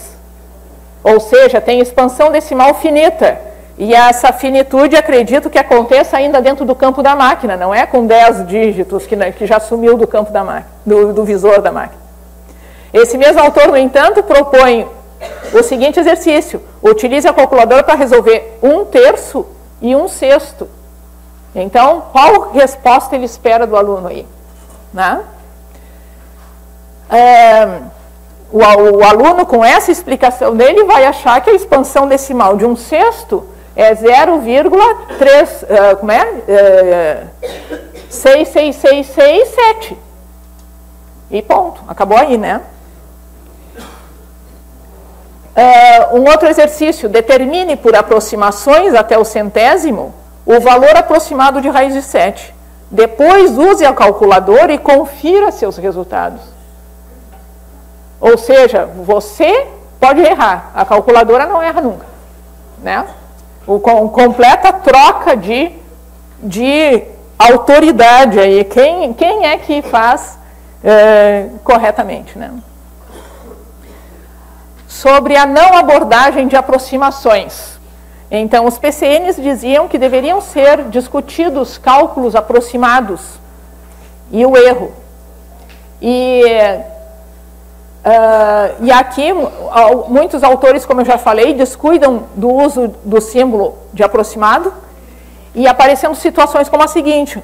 ou seja, tem expansão decimal finita. E essa finitude, acredito que aconteça ainda dentro do campo da máquina, não é com 10 dígitos que já sumiu do campo da máquina, do visor da máquina. Esse mesmo autor, no entanto, propõe o seguinte exercício: utilize a calculadora para resolver 1/3 e 1/6. Então, qual resposta ele espera do aluno aí? Né? O aluno, com essa explicação dele, vai achar que a expansão decimal de 1/6 é 0,66667. E ponto. Acabou aí, né? Um outro exercício: determine por aproximações até o centésimo o valor aproximado de raiz de 7. Depois use a calculadora e confira seus resultados. Ou seja, você pode errar, a calculadora não erra nunca, né? Completa troca de autoridade aí. Quem é que faz corretamente, né? Sobre a não abordagem de aproximações. Então, os PCNs diziam que deveriam ser discutidos cálculos aproximados e o erro. E aqui, muitos autores, como eu já falei, descuidam do uso do símbolo de aproximado, e aparecendo situações como a seguinte: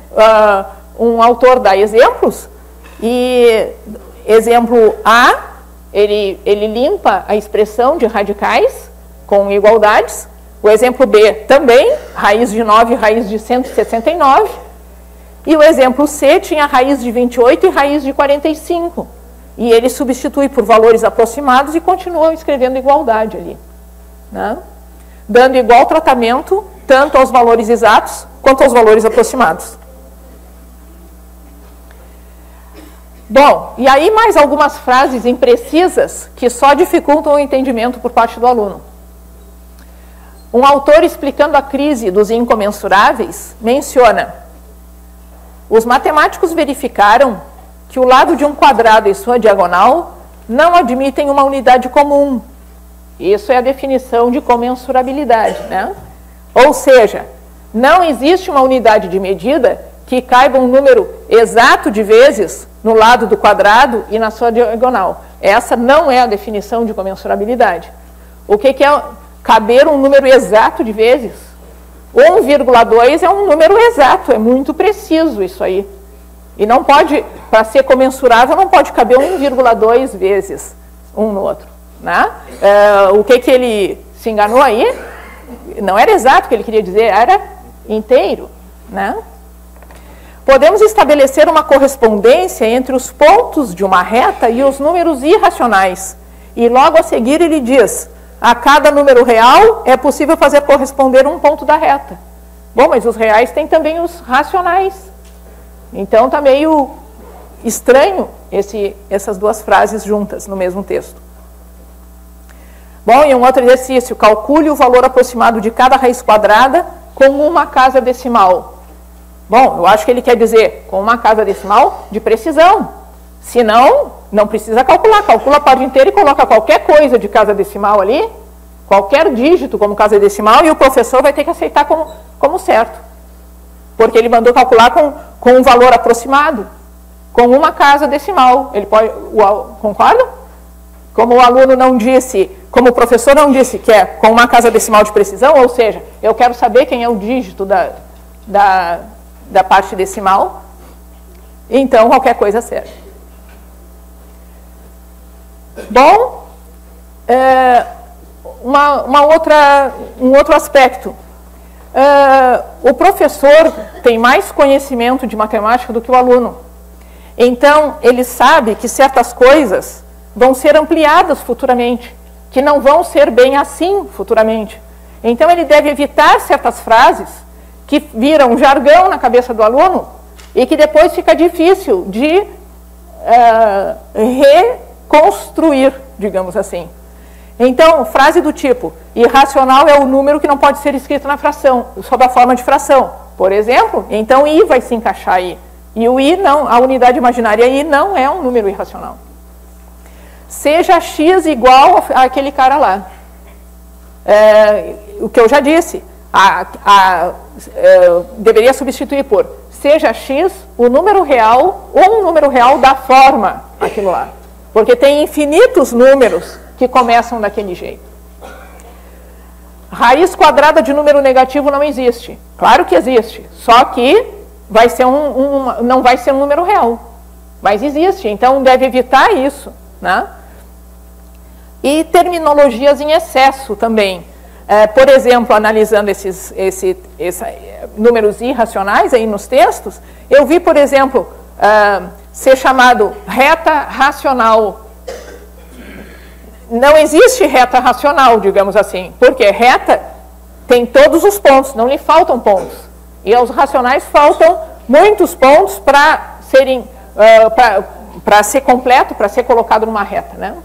um autor dá exemplos, e exemplo A, ele limpa a expressão de radicais com igualdades. O exemplo B também, raiz de 9 e raiz de 169. E o exemplo C tinha raiz de 28 e raiz de 45. E ele substitui por valores aproximados e continua escrevendo igualdade ali, né? Dando igual tratamento tanto aos valores exatos quanto aos valores aproximados. Bom, e aí mais algumas frases imprecisas que só dificultam o entendimento por parte do aluno. Um autor, explicando a crise dos incomensuráveis, menciona: os matemáticos verificaram que o lado de um quadrado e sua diagonal não admitem uma unidade comum. Isso é a definição de comensurabilidade, né? Ou seja, não existe uma unidade de medida que caiba um número exato de vezes no lado do quadrado e na sua diagonal. Essa não é a definição de comensurabilidade. O que é caber um número exato de vezes? 1,2 é um número exato, é muito preciso isso aí. E não pode, para ser comensurável, não pode caber 1,2 vezes um no outro, né? O que ele se enganou aí? Não era exato o que ele queria dizer, era inteiro, né? Podemos estabelecer uma correspondência entre os pontos de uma reta e os números irracionais. E logo a seguir ele diz: a cada número real é possível fazer corresponder um ponto da reta. Bom, mas os reais têm também os racionais. Então está meio estranho essas duas frases juntas no mesmo texto. Bom, e um outro exercício: calcule o valor aproximado de cada raiz quadrada com uma casa decimal. Bom, eu acho que ele quer dizer com uma casa decimal de precisão. Se não, não precisa calcular. Calcula a parte inteira e coloca qualquer coisa de casa decimal ali, qualquer dígito como casa decimal, e o professor vai ter que aceitar como certo. Porque ele mandou calcular com um valor aproximado, com uma casa decimal. Ele pode, concorda? Como o aluno não disse, como o professor não disse que é com uma casa decimal de precisão, ou seja, eu quero saber quem é o dígito da parte decimal, então qualquer coisa serve. Bom, um outro aspecto. O professor tem mais conhecimento de matemática do que o aluno. Então, ele sabe que certas coisas vão ser ampliadas futuramente, que não vão ser bem assim futuramente. Então, ele deve evitar certas frases que viram jargão na cabeça do aluno e que depois fica difícil de reconstruir, digamos assim. Então, frase do tipo, irracional é o número que não pode ser escrito na fração, sob a forma de fração. Por exemplo, então I vai se encaixar aí. E o I não, a unidade imaginária I não é um número irracional. Seja X igual àquele cara lá. O que eu já disse, deveria substituir por seja X o número real ou um número real da forma aquilo lá. Porque tem infinitos números que começam daquele jeito. Raiz quadrada de número negativo não existe. Claro que existe, só que vai ser não vai ser um número real. Mas existe, então deve evitar isso, né? E terminologias em excesso também. Por exemplo, analisando esses números irracionais aí nos textos, eu vi, por exemplo, ser chamado reta racional. Não existe reta racional, digamos assim, porque reta tem todos os pontos, não lhe faltam pontos. E aos racionais faltam muitos pontos para ser completo, para ser colocado numa reta, né?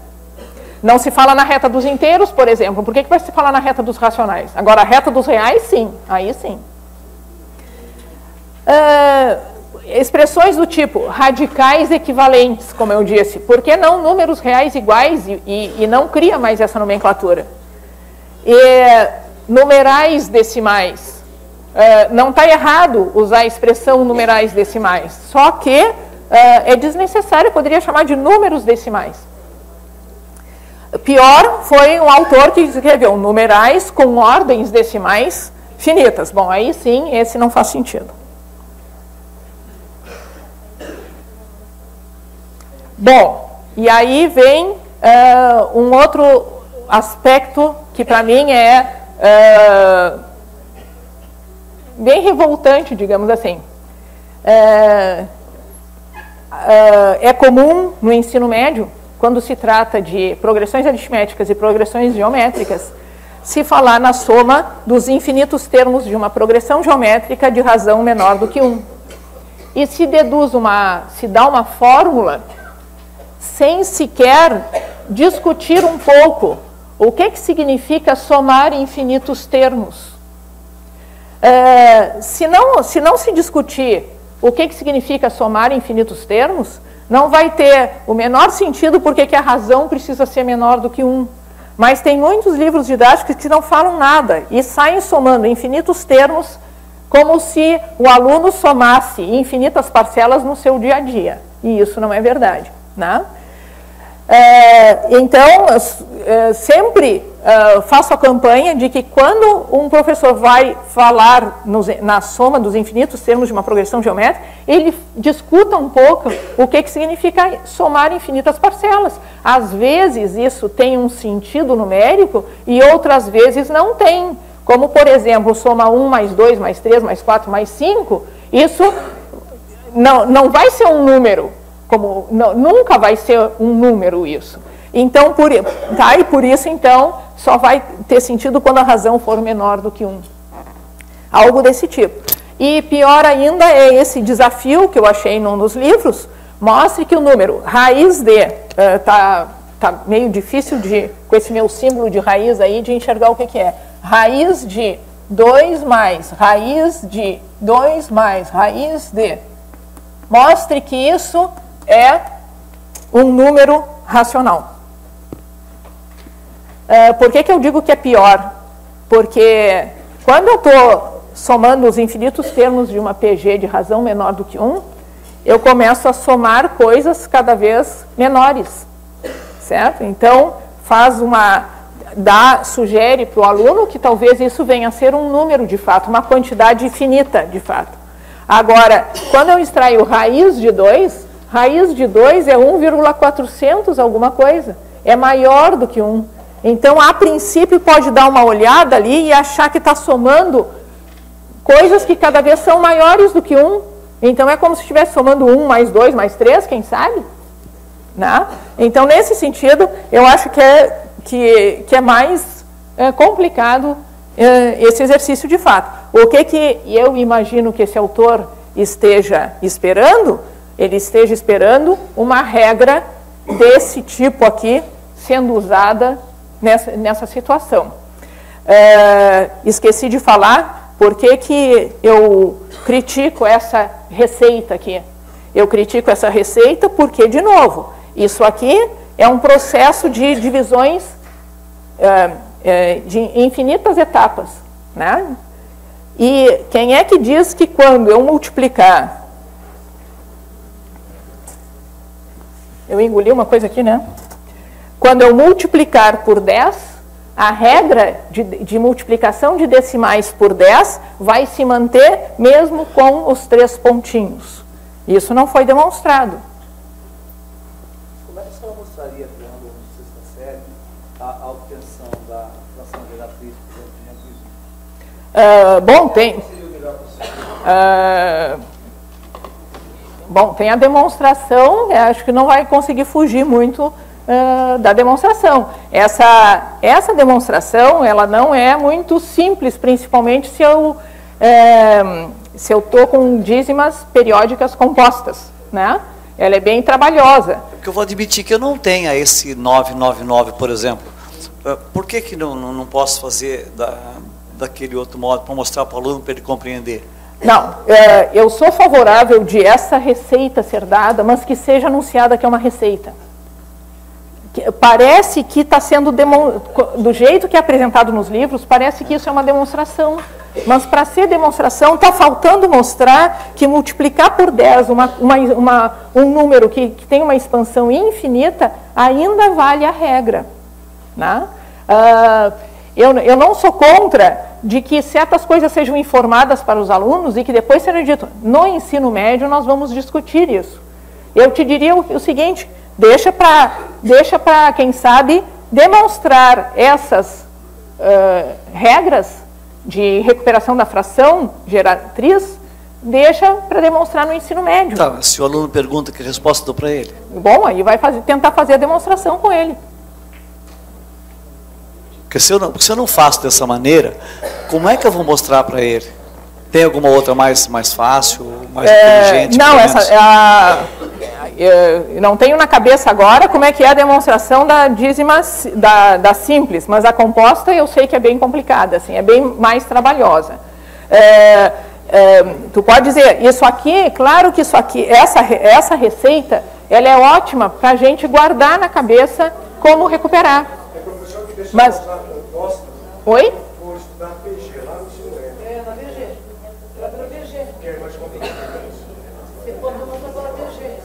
Não se fala na reta dos inteiros, por exemplo. Por que vai se falar na reta dos racionais? Agora, a reta dos reais, sim. Aí sim. Expressões do tipo radicais equivalentes, como eu disse. Por que não números reais iguais e não cria mais essa nomenclatura? Numerais decimais. Não está errado usar a expressão numerais decimais. Só que é desnecessário, poderia chamar de números decimais. Pior foi um autor que escreveu numerais com ordens decimais finitas. Bom, aí sim, esse não faz sentido. Bom, e aí vem um outro aspecto que para mim é bem revoltante, digamos assim. É comum no ensino médio, quando se trata de progressões aritméticas e progressões geométricas, se falar na soma dos infinitos termos de uma progressão geométrica de razão menor do que 1. E se dá uma fórmula sem sequer discutir um pouco o que significa somar infinitos termos. Se não se discutir o que significa somar infinitos termos, não vai ter o menor sentido porque que a razão precisa ser menor do que 1. Mas tem muitos livros didáticos que não falam nada e saem somando infinitos termos como se o aluno somasse infinitas parcelas no seu dia a dia. E isso não é verdade, né? Então, sempre faço a campanha de que quando um professor vai falar na soma dos infinitos termos de uma progressão geométrica, ele discuta um pouco o que significa somar infinitas parcelas. Às vezes isso tem um sentido numérico e outras vezes não tem. Como, por exemplo, soma 1 mais 2 mais 3 mais 4 mais 5, isso não vai ser um número. Nunca vai ser um número isso. Então, por isso, então, só vai ter sentido quando a razão for menor do que 1. Algo desse tipo. E pior ainda é esse desafio que eu achei num dos livros, mostre que o número raiz de, tá meio difícil com esse meu símbolo de raiz aí, de enxergar o que é. Raiz de 2 mais, raiz de 2 mais, raiz de. Mostre que isso é um número racional. Por que eu digo que é pior? Porque quando eu estou somando os infinitos termos de uma PG de razão menor do que 1, eu começo a somar coisas cada vez menores, certo? Então, sugere para o aluno que talvez isso venha a ser um número de fato, uma quantidade finita de fato. Agora, quando eu extraio raiz de 2 é 1,400 alguma coisa. É maior do que 1. Então, a princípio, pode dar uma olhada ali e achar que está somando coisas que cada vez são maiores do que 1. Então, é como se estivesse somando 1 mais 2 mais 3, quem sabe? Né? Então, nesse sentido, eu acho que é mais complicado esse exercício de fato. O que eu imagino que esse autor esteja esperando? Ele esteja esperando uma regra desse tipo aqui sendo usada nessa situação. Esqueci de falar por que eu critico essa receita aqui. Eu critico essa receita porque, de novo, isso aqui é um processo de divisões de infinitas etapas, né? E quem é que diz que quando eu multiplicar... Eu engoli uma coisa aqui, né? Quando eu multiplicar por 10, a regra de multiplicação de decimais por 10 vai se manter mesmo com os 3 pontinhos. Isso não foi demonstrado. Como é que a senhora mostraria para o aluno de sexta série a obtenção da fração geratriz, por exemplo, de bom, tem a demonstração, acho que não vai conseguir fugir muito da demonstração. Essa demonstração, ela não é muito simples, principalmente se eu estou com dízimas periódicas compostas, né? Ela é bem trabalhosa. Porque eu vou admitir que eu não tenha esse 999, por exemplo. Por que não posso fazer daquele outro modo, para mostrar para o aluno, para ele compreender? Não, eu sou favorável de essa receita ser dada, mas que seja anunciada que é uma receita. Parece que está sendo, do jeito que é apresentado nos livros, parece que isso é uma demonstração. Mas para ser demonstração, está faltando mostrar que multiplicar por 10 um número que tem uma expansão infinita, ainda vale a regra, né? Eu não sou contra de que certas coisas sejam informadas para os alunos e que depois seja dito, no ensino médio nós vamos discutir isso. Eu te diria o seguinte, deixa para quem sabe, demonstrar essas regras de recuperação da fração geratriz, deixa para demonstrar no ensino médio. Tá, se o aluno pergunta, que resposta dou para ele? Bom, aí vai tentar fazer a demonstração com ele. Porque se eu não faço dessa maneira, como é que eu vou mostrar para ele? Tem alguma outra mais fácil, mais inteligente? Não, eu não tenho na cabeça agora como é que é a demonstração da dízima, da simples, mas a composta eu sei que é bem complicada, assim, é bem mais trabalhosa. Tu pode dizer, isso aqui, claro que isso aqui, essa receita, ela é ótima para a gente guardar na cabeça como recuperar. Mas, oi? Vou estudar PG lá no ensino médio. na VG. Era pela VG. Que é mais complicado. Você pode demonstrar pela VG.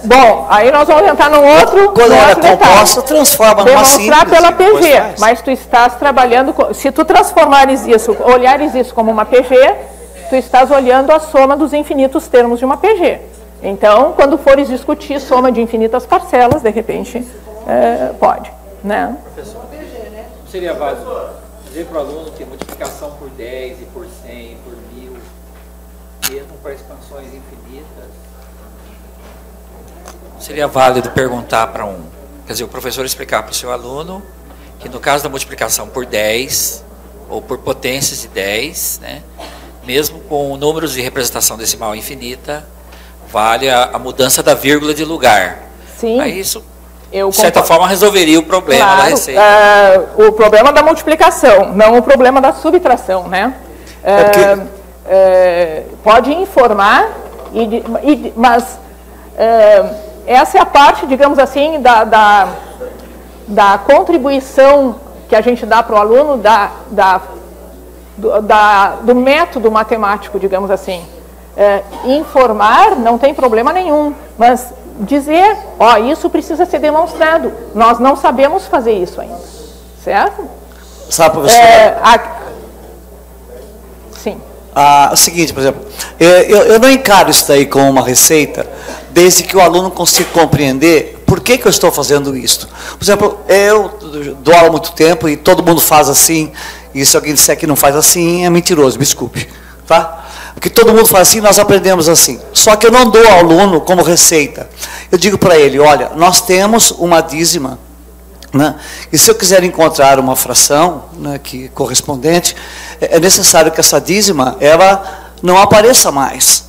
Bom, aí nós vamos entrar num outro Quando ela é composta, detalhe. transforma numa simples. Demonstrar pela PG, faz. mas tu estás trabalhando, se tu transformares isso, olhares isso como uma PG, tu estás olhando a soma dos infinitos termos de uma PG. Então, quando fores discutir soma de infinitas parcelas, de repente, pode, né? Professor, seria válido dizer para o aluno que multiplicação por 10 e por 100 e por 1000, mesmo para expansões infinitas, seria válido perguntar para quer dizer, o professor explicar para o seu aluno que no caso da multiplicação por 10 ou por potências de 10, né, mesmo com números de representação decimal infinita, vale a mudança da vírgula de lugar. Sim. Aí isso, de certa forma, resolveria o problema claro, da receita. O problema da multiplicação, não o problema da subtração, né? Pode informar, mas essa é a parte, digamos assim, da contribuição que a gente dá para o aluno do método matemático, digamos assim. Informar não tem problema nenhum, mas dizer, isso precisa ser demonstrado. Nós não sabemos fazer isso ainda, certo? Sabe, professor? Sim. O seguinte, por exemplo, eu não encaro isso daí como uma receita, desde que o aluno consiga compreender por que eu estou fazendo isso. Por exemplo, eu dou aula há muito tempo e todo mundo faz assim, e se alguém disser que não faz assim, é mentiroso, me desculpe, tá? Porque todo mundo faz assim, nós aprendemos assim. Só que eu não dou ao aluno como receita. Eu digo para ele, olha, nós temos uma dízima, né? E se eu quiser encontrar uma fração, né, que correspondente, é necessário que essa dízima ela não apareça mais.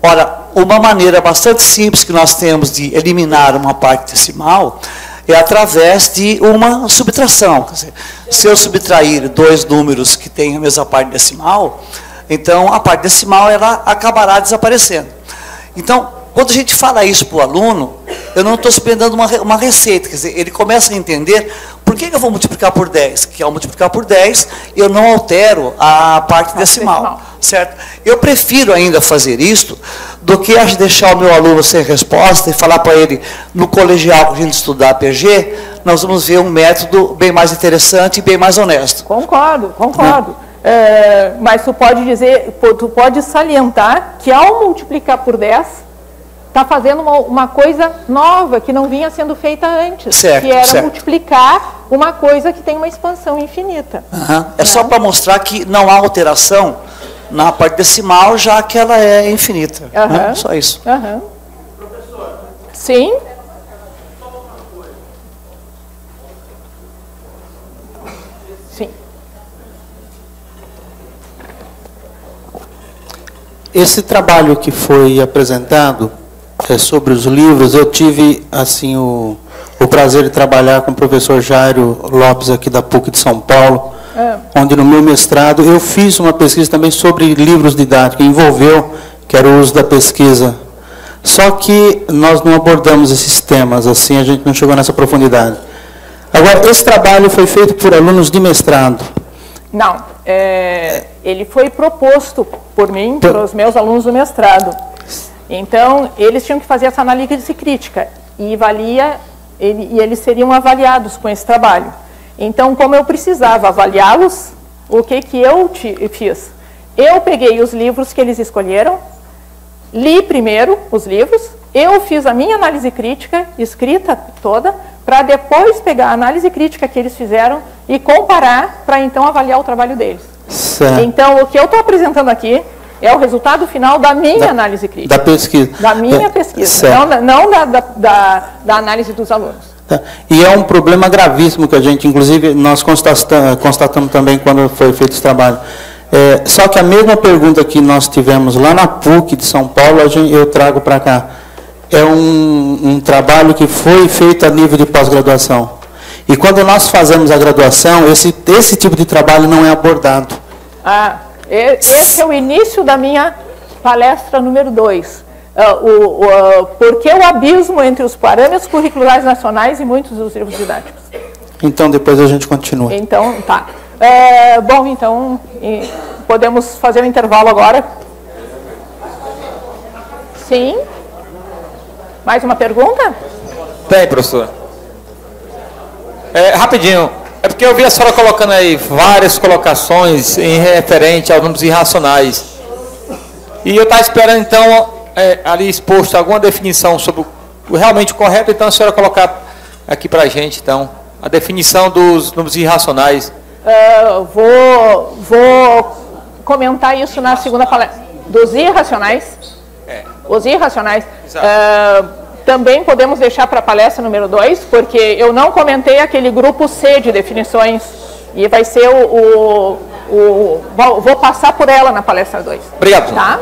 Ora, uma maneira bastante simples que nós temos de eliminar uma parte decimal É através de uma subtração. Quer dizer, se eu subtrair dois números que têm a mesma parte decimal, então a parte decimal ela acabará desaparecendo. Então, quando a gente fala isso para o aluno, eu não estou dando uma receita, quer dizer, ele começa a entender por que eu vou multiplicar por 10, que ao multiplicar por 10, eu não altero a parte decimal, certo? Eu prefiro ainda fazer isto do que deixar o meu aluno sem resposta e falar para ele, no colegial, que a gente estudar PG, nós vamos ver um método bem mais interessante e bem mais honesto. Concordo. Mas tu pode salientar que ao multiplicar por 10, está fazendo uma coisa nova que não vinha sendo feita antes, certo, que era certo. Multiplicar uma coisa que tem uma expansão infinita. É só para mostrar que não há alteração na parte decimal, já que ela é infinita. Né? Só isso. Professor. Sim? Sim. Esse trabalho que foi apresentado sobre os livros, eu tive assim o prazer de trabalhar com o professor Jairo Lopes aqui da PUC de São Paulo, onde no meu mestrado eu fiz uma pesquisa também sobre livros didáticos, envolveu, que era o uso da pesquisa. Só que nós não abordamos esses temas, assim, a gente não chegou nessa profundidade. Agora, esse trabalho foi feito por alunos de mestrado. Não, ele foi proposto por mim, para os meus alunos do mestrado. Então, eles tinham que fazer essa análise crítica e eles seriam avaliados com esse trabalho. Então, como eu precisava avaliá-los, o que eu fiz? Eu peguei os livros que eles escolheram, li primeiro os livros, eu fiz a minha análise crítica, escrita toda, para depois pegar a análise crítica que eles fizeram e comparar para então avaliar o trabalho deles. Certo. Então, o que eu estou apresentando aqui é o resultado final da minha análise crítica. Da pesquisa. Da minha pesquisa, não da análise dos alunos. E é um problema gravíssimo que a gente, inclusive, nós constatamos também quando foi feito esse trabalho. Só que a mesma pergunta que nós tivemos lá na PUC de São Paulo, eu trago para cá. É um trabalho que foi feito a nível de pós-graduação. E quando nós fazemos a graduação, esse tipo de trabalho não é abordado. Esse é o início da minha palestra número 2. Por que o abismo entre os parâmetros curriculares nacionais e muitos dos livros didáticos? Então, depois a gente continua. Então, tá. Bom, então, podemos fazer um intervalo agora? Sim? Mais uma pergunta? Tem, professor. Rapidinho. É porque eu vi a senhora colocando aí várias colocações em referente aos números irracionais. E eu estava esperando, então, ali exposto alguma definição sobre o realmente correto, então a senhora colocar aqui para a gente, então, a definição dos números irracionais. Vou comentar isso na segunda palestra. Dos irracionais. Os irracionais. Também podemos deixar para a palestra número 2, porque eu não comentei aquele grupo C de definições. E vai ser vou passar por ela na palestra 2. Obrigado. Tá?